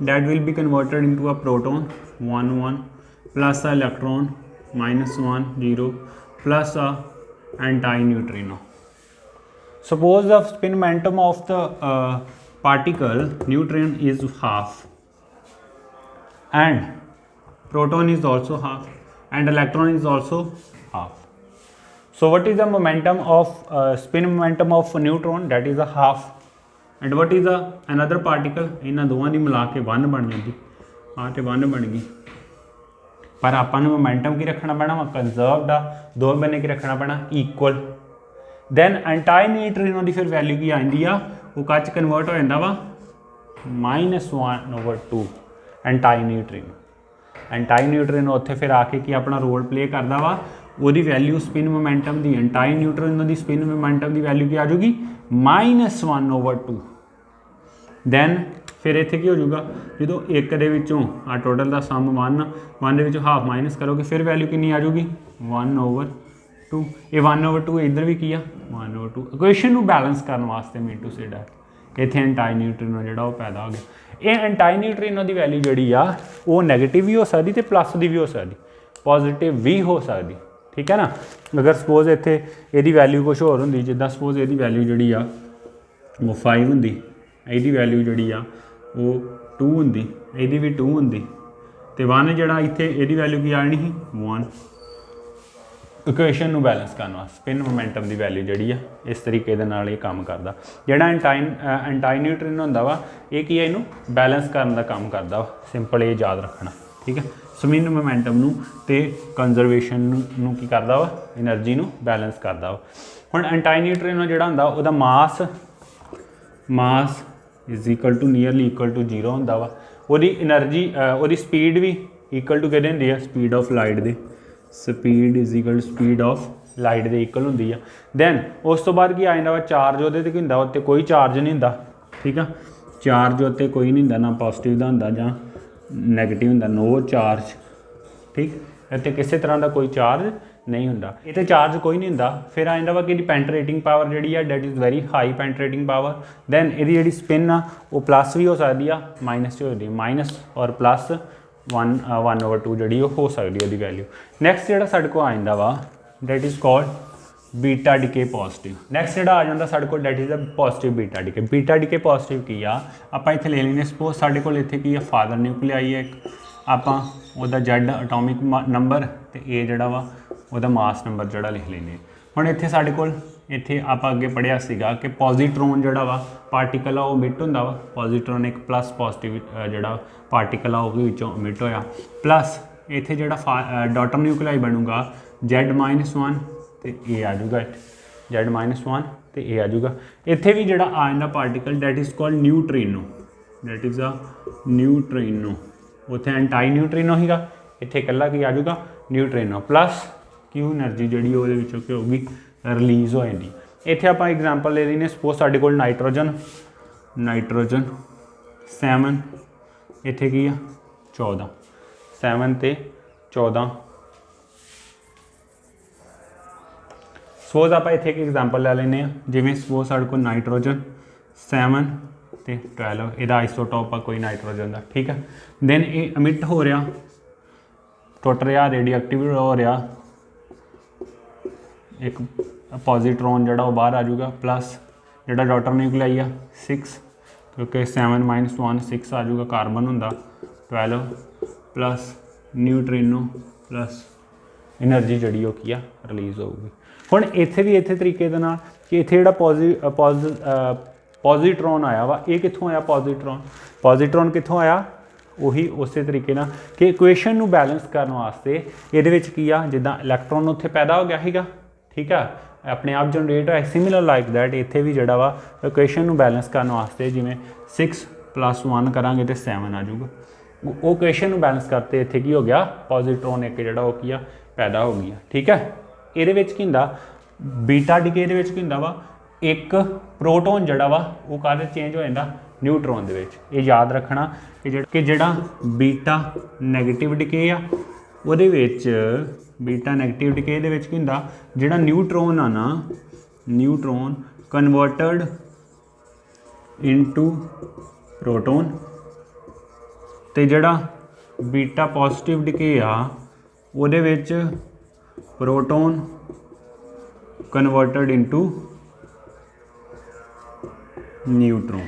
Speaker 1: that will be converted into a proton 1 1 plus a electron -1 0 plus a anti-neutrino. Suppose the spin momentum of the particle neutron is half and proton is also half and electron is also half. So what is the momentum of spin momentum of neutron? That is a half. And what is another particle, इन्होंने दोवां दी मिला के 1 बन जाती, आ तो 1 बन गई। पर आपां नूं मोमेंटम की रखना पैना वा कंजर्वड आ, दो बने की रखना पैना इक्वल। दैन एंटाई न्यूट्रिनो की फिर वैल्यू की आती आ, वो कच कन्वर्ट हो जाता वा -1/2 एंटाई न्यूट्रिनो। एंटाई न्यूट्रिनो उत्थे फिर आके कि अपना रोल प्ले करता वा, वही वैल्यू स्पिन मोमेंटम की एंटाई न्यूट्रिनो की स्पिन मोमेंटम की वैल्यू की आ जाऊगी -1/2। दैन फिर इत्थे की हो जाऊगा जो एक दे विचों आ टोटल का सम 1 दे विचों हाफ माइनस करोगे फिर वैल्यू कितनी आ जाऊगी 1/2। ये 1/2 इधर भी की 1/2। इक्वेशन नूं बैलेंस करने वास्ते मीन टू से डैट इत्थे एंटाई न्यूट्रिनो जिहड़ा वो पैदा हो गया। ये एंटाई न्यूट्रिनो की वैल्यू जिहड़ी आ वो नैगेटिव भी हो सकती ते प्लस की भी हो सकती, पॉजिटिव भी हो सकती, ठीक है ना। अगर सपोज इत्थे इहदी वैल्यू कुछ होर हुंदी, जिद्दां सपोज इहदी वैल्यू जिहड़ी आ वो 5 हुंदी, इहदी वैल्यू जिहड़ी आ वो 2 हुंदी, इहदी भी 2 हुंदी ते 1 जिहड़ा इत्थे इहदी वैल्यू की आनी ही 1। इक्वेशन नूं बैलेंस करन वास्ते स्पिन मोमेंटम की वैल्यू जिहड़ी आ इस तरीके दे नाल ये काम करदा। जिहड़ा एंटाई न्यूट्रिनो हुंदा वा ये की है इहनूं बैलेंस करन दा काम करदा वा, सिंपल ये याद रखना, ठीक है। स्पिन मोमेंटम नूं ते कंजरवेशन नूं की करदा वा, एनर्जी नूं बैलेंस करदा वा। हुण एंटाई न्यूट्रिनो जिहड़ा हुंदा उहदा mass is equal to nearly equal to 0 हुंदा वा। उहदी एनर्जी उहदी स्पीड भी इक्वल टू किहदे हुंदी है, स्पीड ऑफ लाइट दे, speed is equal to speed of light दे इक्वल हुंदी है। दैन उस तो बाद की आ जांदा वा चार्ज, उहदे ते की हुंदा उत्ते कोई चार्ज नहीं हुंदा, ठीक है। चार्ज उत्ते कोई नहीं हुंदा, ना पॉजिटिव दा हुंदा जां नैगेटिव हुंदा, नो चार्ज, ठीक। इत्ते किसी तरह का कोई चार्ज नहीं हुंदा, इत्ते चार्ज कोई नहीं हुंदा। फिर आ जांदा वा कि पेंटरेटिंग पावर जिहड़ी आ that is very high penetrating power. Then इहदी जिहड़ी स्पिन आ वो प्लस भी हो सकती है माइनस भी हो सकती है, माइनस और प्लस 1/2 जिहड़ी हो सकती है वैल्यू। नैक्सट जिहड़ा साडे कोल आ जांदा वा that is called beta decay positive. Next जिहड़ा आ जांदा साडे कोल that is a positive beta decay. Beta decay positive की आ आपां इत्थे ले लैने, सपोज साडे कोल इत्थे की फादर न्यूक्लियाई है एक, आपां उहदा Z एटॉमिक नंबर ते ए जिहड़ा वा उहदा मास नंबर जिहड़ा लिख लैने। हुण इत्थे साडे कोल इत्थे आपां अगे पढ़िया सीगा कि पॉजिट्रॉन जिहड़ा वा पार्टिकल आ वो इमिट हुंदा वा, पॉजिट्रॉन एक प्लस पॉजिटिव जिहड़ा पार्टिकल आ वो विचों इमिट होया, प्लस इत्थे जिहड़ा डॉटर न्यूक्लियाई बनूगा Z-1 ते ए आ जाऊगा, Z-1 ते ए आ जाऊगा। इत्थे भी जिहड़ा आ जांदा particle date is called neutrino, date is a neutrino. उत्थे एंटाई न्यूट्रिनो हीगा, इत्थे इकल्ला की आ जाऊगा न्यूट्रिनो, प्लस क्यू एनर्जी जिहड़ी ਉਹਦੇ ਵਿੱਚੋਂ ਕੀ ਹੋਊਗੀ ਰਿਲੀਜ਼ ਹੋ ਜਾਂਦੀ। ਇੱਥੇ ਆਪਾਂ एग्जांपल ले ਲੈਨੇ, सपोज ਸਾਡੇ ਕੋਲ नाइट्रोजन 7, ਇੱਥੇ ਕੀ ਆ 14, 7 ਤੇ 14। सपोज ਆਪਾਂ ਇੱਥੇ ਇੱਕ एग्जांपल ਲੈ ਲੈਨੇ ਆ, ਜਿਵੇਂ सपोज ਸਾਡੇ ਕੋਲ नाइट्रोजन 7 ਤੇ 12 ਇਹਦਾ ਆਈਸੋਟੋਪ ਆ ਕੋਈ नाइट्रोजन ਦਾ, ठीक है। दैन ਇਹ ਅਮਿਟ ਹੋ ਰਿਹਾ, ਟੁੱਟ ਰਿਹਾ, रेडियोएक्टिव हो रहा, एक पॉजिट्रॉन जिहड़ा वो बाहर आ जाऊगा, प्लस जिहड़ा डॉटर न्यूक्लियाई आ 6, क्योंकि 7 - 1 6 आ जाऊगा, कार्बन हुंदा 12 प्लस न्यूट्रिनो प्लस एनर्जी जिहड़ी वो की रिलीज़ होगी। हुण इत्थे भी इत्थे तरीके दे नाल कि इत्थे जिहड़ा पॉजिट्रॉन आया वा, ये कित्थों आया पॉजिट्रॉन कित्थों आया, ਉਹੀ ਉਸੇ ਤਰੀਕੇ ਨਾਲ ਕਿ ਇਕੁਏਸ਼ਨ ਨੂੰ ਬੈਲੈਂਸ ਕਰਨ ਵਾਸਤੇ ਇਹਦੇ ਵਿੱਚ ਕੀ ਆ, ਜਿੱਦਾਂ ਇਲੈਕਟ੍ਰੋਨ ਉੱਥੇ ਪੈਦਾ ਹੋ ਗਿਆ ਸੀਗਾ, ਠੀਕ ਆ, ਆਪਣੇ ਆਪ ਜਨਰੇਟ ਹੋਇਆ, ਸਿਮਿਲਰ ਲਾਈਕ ਦੈਟ ਇੱਥੇ ਵੀ ਜਿਹੜਾ ਵਾ ਇਕੁਏਸ਼ਨ ਨੂੰ ਬੈਲੈਂਸ ਕਰਨ ਵਾਸਤੇ ਜਿਵੇਂ 6 + 1 ਕਰਾਂਗੇ ਤੇ 7 ਆ ਜਾਊਗਾ। ਉਹ ਇਕੁਏਸ਼ਨ ਨੂੰ ਬੈਲੈਂਸ ਕਰਤੇ ਇੱਥੇ ਕੀ ਹੋ ਗਿਆ, ਪੋਜ਼ਿਟਰੋਨ ਇੱਕ ਜਿਹੜਾ ਉਹ ਕੀ ਆ ਪੈਦਾ ਹੋ ਗਿਆ, ਠੀਕ ਹੈ। ਇਹਦੇ ਵਿੱਚ ਕੀ ਹੁੰਦਾ, ਬੀਟਾ ਡਿਕੇ ਦੇ ਵਿੱਚ ਕੀ ਹੁੰਦਾ ਵਾ, ਇੱਕ ਪ੍ਰੋਟੋਨ ਜਿਹੜਾ ਵਾ ਉਹ ਕਾਹਦੇ ਚੇਂਜ ਹੋ ਜਾਂਦਾ, ਨਿਊਟਰੋਨ ਦੇ ਵਿੱਚ। ਇਹ ਯਾਦ ਰੱਖਣਾ ਕਿ ਜਿਹੜਾ ਬੀਟਾ ਨੈਗੇਟਿਵ ਡਿਕੇ ਆ ਉਹਦੇ ਵਿੱਚ, ਬੀਟਾ ਨੈਗੇਟਿਵ ਡਿਕੇ ਦੇ ਵਿੱਚ ਕੀ ਹੁੰਦਾ, ਜਿਹੜਾ ਨਿਊਟਰੋਨ ਆ ਨਾ, ਨਿਊਟਰੋਨ ਕਨਵਰਟਡ ਇਨਟੂ ਪ੍ਰੋਟੋਨ, ਤੇ ਜਿਹੜਾ ਬੀਟਾ ਪੋਜ਼ਿਟਿਵ ਡਿਕੇ ਆ ਉਹਦੇ ਵਿੱਚ ਪ੍ਰੋਟੋਨ ਕਨਵਰਟਡ ਇਨਟੂ ਨਿਊਟਰੋਨ।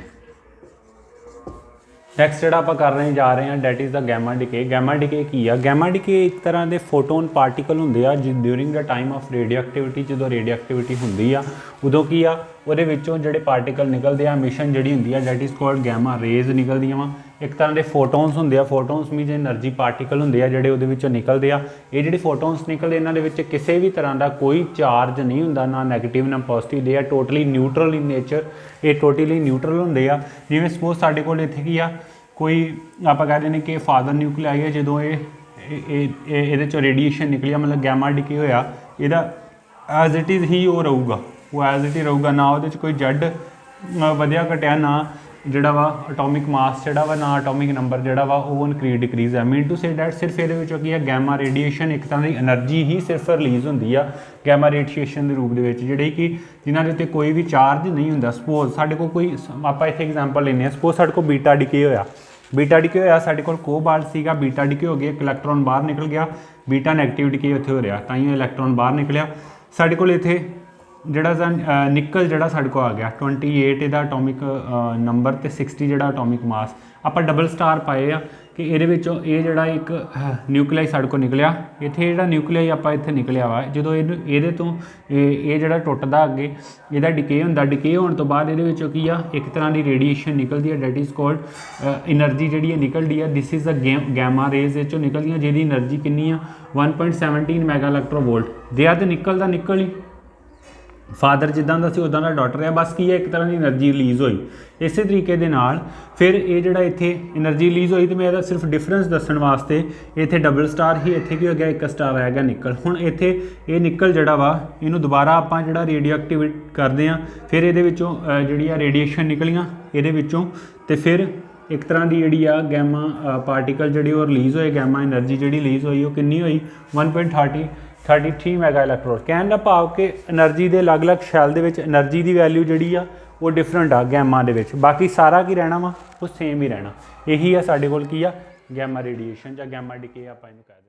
Speaker 1: ਨੈਕਸਟ ਜਿਹੜਾ ਆਪਾਂ ਕਰ ਰਹੇ ਜਾ ਰਹੇ ਹਾਂ ਡੈਟ ਇਜ਼ ਦਾ ਗੈਮਾ ਡਿਕੇ। ਗੈਮਾ ਡਿਕੇ ਕੀ ਆ, ਗੈਮਾ ਡਿਕੇ ਇੱਕ ਤਰ੍ਹਾਂ ਦੇ ਫੋਟੋਨ ਪਾਰਟੀਕਲ ਹੁੰਦੇ ਆ during the time of radio activity. ਜਦੋਂ ਰੇਡੀਓ ਐਕਟੀਵਿਟੀ ਹੁੰਦੀ ਆ ਉਦੋਂ ਕੀ ਆ, ਉਹਦੇ ਵਿੱਚੋਂ ਜਿਹੜੇ ਪਾਰਟੀਕਲ ਨਿਕਲਦੇ ਆ, ਮਿਸ਼ਨ ਜਿਹੜੀ ਹੁੰਦੀ ਆ ਡੈਟ ਇਜ਼ ਕਾਲਡ ਗੈਮਾ ਰੇਜ਼ ਨਿਕਲਦੀਆਂ ਵਾ। ਇੱਕ ਤਰ੍ਹਾਂ ਦੇ ਫੋਟੋਨਸ ਹੁੰਦੇ ਆ, ਫੋਟੋਨਸ ਮੀਨਸ એનર્ਜੀ ਪਾਰਟੀਕਲ ਹੁੰਦੇ ਆ ਜਿਹੜੇ ਉਹਦੇ ਵਿੱਚੋਂ ਨਿਕਲਦੇ ਆ। ਇਹ ਜਿਹੜੇ ਫੋਟੋਨਸ ਨਿਕਲਦੇ ਇਹਨਾਂ ਦੇ ਵਿੱਚ ਕਿਸੇ ਵੀ ਤਰ੍ਹਾਂ ਦਾ ਕੋਈ ਚਾਰਜ ਨਹੀਂ ਹੁੰਦਾ, ਨਾ ਨੈਗੇਟਿਵ ਨਾ ਪੋਜ਼ਿਟਿਵ। ਦੇ ਆ ਟੋਟਲੀ ਨਿਊਟਰਲ ਇਨ ਨੇਚਰ, ਇਹ ਟੋਟਲੀ ਨਿਊਟਰਲ ਹੁੰਦੇ ਆ। ਜਿਵੇਂ ਸਪੋਜ਼ ਸਾਡੇ ਕੋਲ ਇੱਥੇ ਕੀ ਆ, ਕੋਈ ਆਪਾਂ ਕਹਿੰਦੇ ਨੇ ਕਿ ਫਾਦਰ ਨਿਊਕਲੀਆਈ ਹੈ, ਜਦੋਂ ਇਹਦੇ ਚੋਂ ਰੇਡੀਏਸ਼ਨ ਨਿਕਲਿਆ ਮਤਲਬ ਗੈਮਾ ਡਿਕੇ ਹੋਇਆ, ਇਹਦਾ ਐਜ਼ ਇਟ ਇਜ਼ ਹੀ ਉਹ ਰਹੂਗਾ, ਉਹ ਐਜ਼ ਇਟ ਹੀ ਰਹੂਗਾ, ਨਾ ਉਹਦੇ 'ਚ ਕੋਈ ਜੱਡ ਵਧਿਆ ਘਟਿਆ, ਨਾ ਜਿਹੜਾ ਵਾ ਅਟੋਮਿਕ ਮਾਸ ਜਿਹੜਾ ਵਾ, ਨਾ ਅਟੋਮਿਕ ਨੰਬਰ ਜਿਹੜਾ ਵਾ ਉਹ ਇਨਕਰੀਜ਼ ਡਿਕਰੀਜ਼ ਹੈ। ਮੀਨ ਟੂ ਸੇ ਡੈਟ ਸਿਰਫ ਇਹਦੇ ਵਿੱਚੋਂ ਕੀ ਹੈ, ਗੈਮਾ ਰੇਡੀਏਸ਼ਨ ਇੱਕ ਤਰ੍ਹਾਂ ਦੀ એનર્ਜੀ ਹੀ ਸਿਰਫ ਰਿਲੀਜ਼ ਹੁੰਦੀ ਆ ਗੈਮਾ ਰੇਡੀਏਸ਼ਨ ਦੇ ਰੂਪ ਦੇ ਵਿੱਚ, ਜਿਹੜੇ ਕਿ ਜਿਨ੍ਹਾਂ ਦੇ ਉੱਤੇ ਕੋਈ ਵੀ ਚਾਰਜ ਨਹੀਂ ਹੁੰਦਾ। ਸਪੋਜ਼ ਸਾਡੇ ਕੋਲ ਕੋਈ, ਆਪਾਂ ਇੱਥੇ ਐਗਜ਼ਾਮਪਲ ਲੈਂਦੇ ਹਾਂ, ਸਪੋਜ਼ ਸਾਡੇ ਕੋਲ ਬੀਟਾ ਡਿਕੇ ਹੋਇਆ, ਬੀਟਾ ਡਿਕੇ ਹੋਇਆ, ਸਾਡੇ ਕੋਲ ਕੋਬਾਲਟ ਸੀਗਾ, ਬੀਟਾ ਡਿਕੇ ਹੋ ਗਿਆ, ਇੱਕ ਇਲੈਕਟ੍ਰੋਨ ਬਾਹਰ ਨਿਕਲ ਗਿਆ, ਬੀਟਾ ਨੈਗੇਟਿਵ ਡਿਕੇ ਉੱਥੇ ਹੋ ਰਿਹਾ, ਤਾਂ ਹੀ ਇਲੈਕਟ੍ਰੋਨ ਬਾਹਰ ਨਿਕਲਿਆ। ਸਾਡੇ ਕੋਲ ਇੱਥੇ ਜਿਹੜਾ ਨਿਕਲ ਜਿਹੜਾ ਸਾਡੇ ਕੋਲ ਆ ਗਿਆ 28 ਇਹਦਾ ਅਟੋਮਿਕ ਨੰਬਰ ਤੇ 60 ਜਿਹੜਾ ਅਟੋਮਿਕ ਮਾਸ। ਆਪਾਂ ਡਬਲ ਸਟਾਰ ਪਾਏ ਆ ਕਿ ਇਹਦੇ ਵਿੱਚੋਂ ਇਹ ਜਿਹੜਾ ਇੱਕ ਨਿਊਕਲੀਆਈ ਸਾਡੇ ਕੋਲ ਨਿਕਲਿਆ, ਇੱਥੇ ਜਿਹੜਾ ਨਿਊਕਲੀਆਈ ਆਪਾਂ ਇੱਥੇ ਨਿਕਲਿਆ ਵਾ, ਜਦੋਂ ਇਹਦੇ ਤੋਂ ਇਹ ਜਿਹੜਾ ਟੁੱਟਦਾ ਅੱਗੇ ਇਹਦਾ ਡਿਕੇ ਹੁੰਦਾ, ਡਿਕੇ ਹੋਣ ਤੋਂ ਬਾਅਦ ਇਹਦੇ ਵਿੱਚੋਂ ਕੀ ਆ, ਇੱਕ ਤਰ੍ਹਾਂ ਦੀ ਰੇਡੀਏਸ਼ਨ ਨਿਕਲਦੀ ਹੈ ਡੈਟ ਇਜ਼ ਕਾਲਡ એનર્ਜੀ ਜਿਹੜੀ ਹੈ ਨਿਕਲਦੀ ਆ, ਦਿਸ ਇਜ਼ ਦਾ ਗੈਮਾ ਰੇਜ਼ ਇਹ 'ਚੋਂ ਨਿਕਲਦੀਆਂ, ਜਿਹਦੀ એનર્ਜੀ ਕਿੰਨੀ ਆ 1.17 ਮੈਗਾ ਇਲੈਕਟ੍ਰੋਵੋਲਟ। ਦੇ ਆ ਤੇ ਨਿਕਲ ਦਾ ਨਿਕਲ ਹੀ, ਫਾਦਰ ਜਿੱਦਾਂ ਦਾ ਸੀ ਉੱਦਾਂ ਦਾ ਡਾਟਰ ਆ, ਬਸ ਕੀ ਹੈ ਇੱਕ ਤਰ੍ਹਾਂ ਦੀ એનર્ਜੀ ਰਿਲੀਜ਼ ਹੋਈ। ਇਸੇ ਤਰੀਕੇ ਦੇ ਨਾਲ ਫਿਰ ਇਹ ਜਿਹੜਾ ਇੱਥੇ એનર્ਜੀ ਰਿਲੀਜ਼ ਹੋਈ, ਤੇ ਮੈਂ ਇਹਦਾ ਸਿਰਫ ਡਿਫਰੈਂਸ ਦੱਸਣ ਵਾਸਤੇ ਇੱਥੇ ਡਬਲ ਸਟਾਰ ਹੀ, ਇੱਥੇ ਕੀ ਹੋ ਗਿਆ, ਇੱਕ ਸਟਾਰ ਆ ਗਿਆ ਨਿਕਲ। ਹੁਣ ਇੱਥੇ ਇਹ ਨਿਕਲ ਜਿਹੜਾ ਵਾ ਇਹਨੂੰ ਦੁਬਾਰਾ ਆਪਾਂ ਜਿਹੜਾ ਰੇਡੀਓ ਐਕਟੀਵੇਟ ਕਰਦੇ ਹਾਂ, ਫਿਰ ਇਹਦੇ ਵਿੱਚੋਂ ਜਿਹੜੀ ਆ ਰੇਡੀਏਸ਼ਨ ਨਿਕਲੀਆਂ ਇਹਦੇ ਵਿੱਚੋਂ, ਤੇ ਫਿਰ ਇੱਕ ਤਰ੍ਹਾਂ ਦੀ ਜਿਹੜੀ ਆ ਗੈਮਾ ਪਾਰਟੀਕਲ ਜਿਹੜੀ ਉਹ ਰਿਲੀਜ਼ ਹੋਏ, ਗੈਮਾ એનર્ਜੀ ਜਿਹੜੀ ਰਿਲੀਜ਼ ਹੋਈ ਉਹ ਕਿੰਨੀ ਹੋਈ 1.33 ਮੈਗਾ ਇਲੈਕਟ੍ਰੋਨ। ਕਹਿਣ ਦਾ ਭਾਵ ਕਿ એનર્ਜੀ ਦੇ ਅਲੱਗ-ਅਲੱਗ ਸ਼ੈਲ ਦੇ ਵਿੱਚ એનર્ਜੀ ਦੀ ਵੈਲਿਊ ਜਿਹੜੀ ਆ ਉਹ ਡਿਫਰੈਂਟ ਆ ਗੈਮਾ ਦੇ ਵਿੱਚ, ਬਾਕੀ ਸਾਰਾ ਕੀ ਰਹਿਣਾ ਵਾ ਉਹ ਸੇਮ ਹੀ ਰਹਿਣਾ। ਇਹੀ ਆ ਸਾਡੇ ਕੋਲ ਕੀ ਆ, ਗੈਮਾ ਰੇਡੀਏਸ਼ਨ ਜਾਂ ਗੈਮਾ ਡਿਕੇ ਆਪਾਂ ਇਹਨੂੰ ਕਹਿੰਦੇ।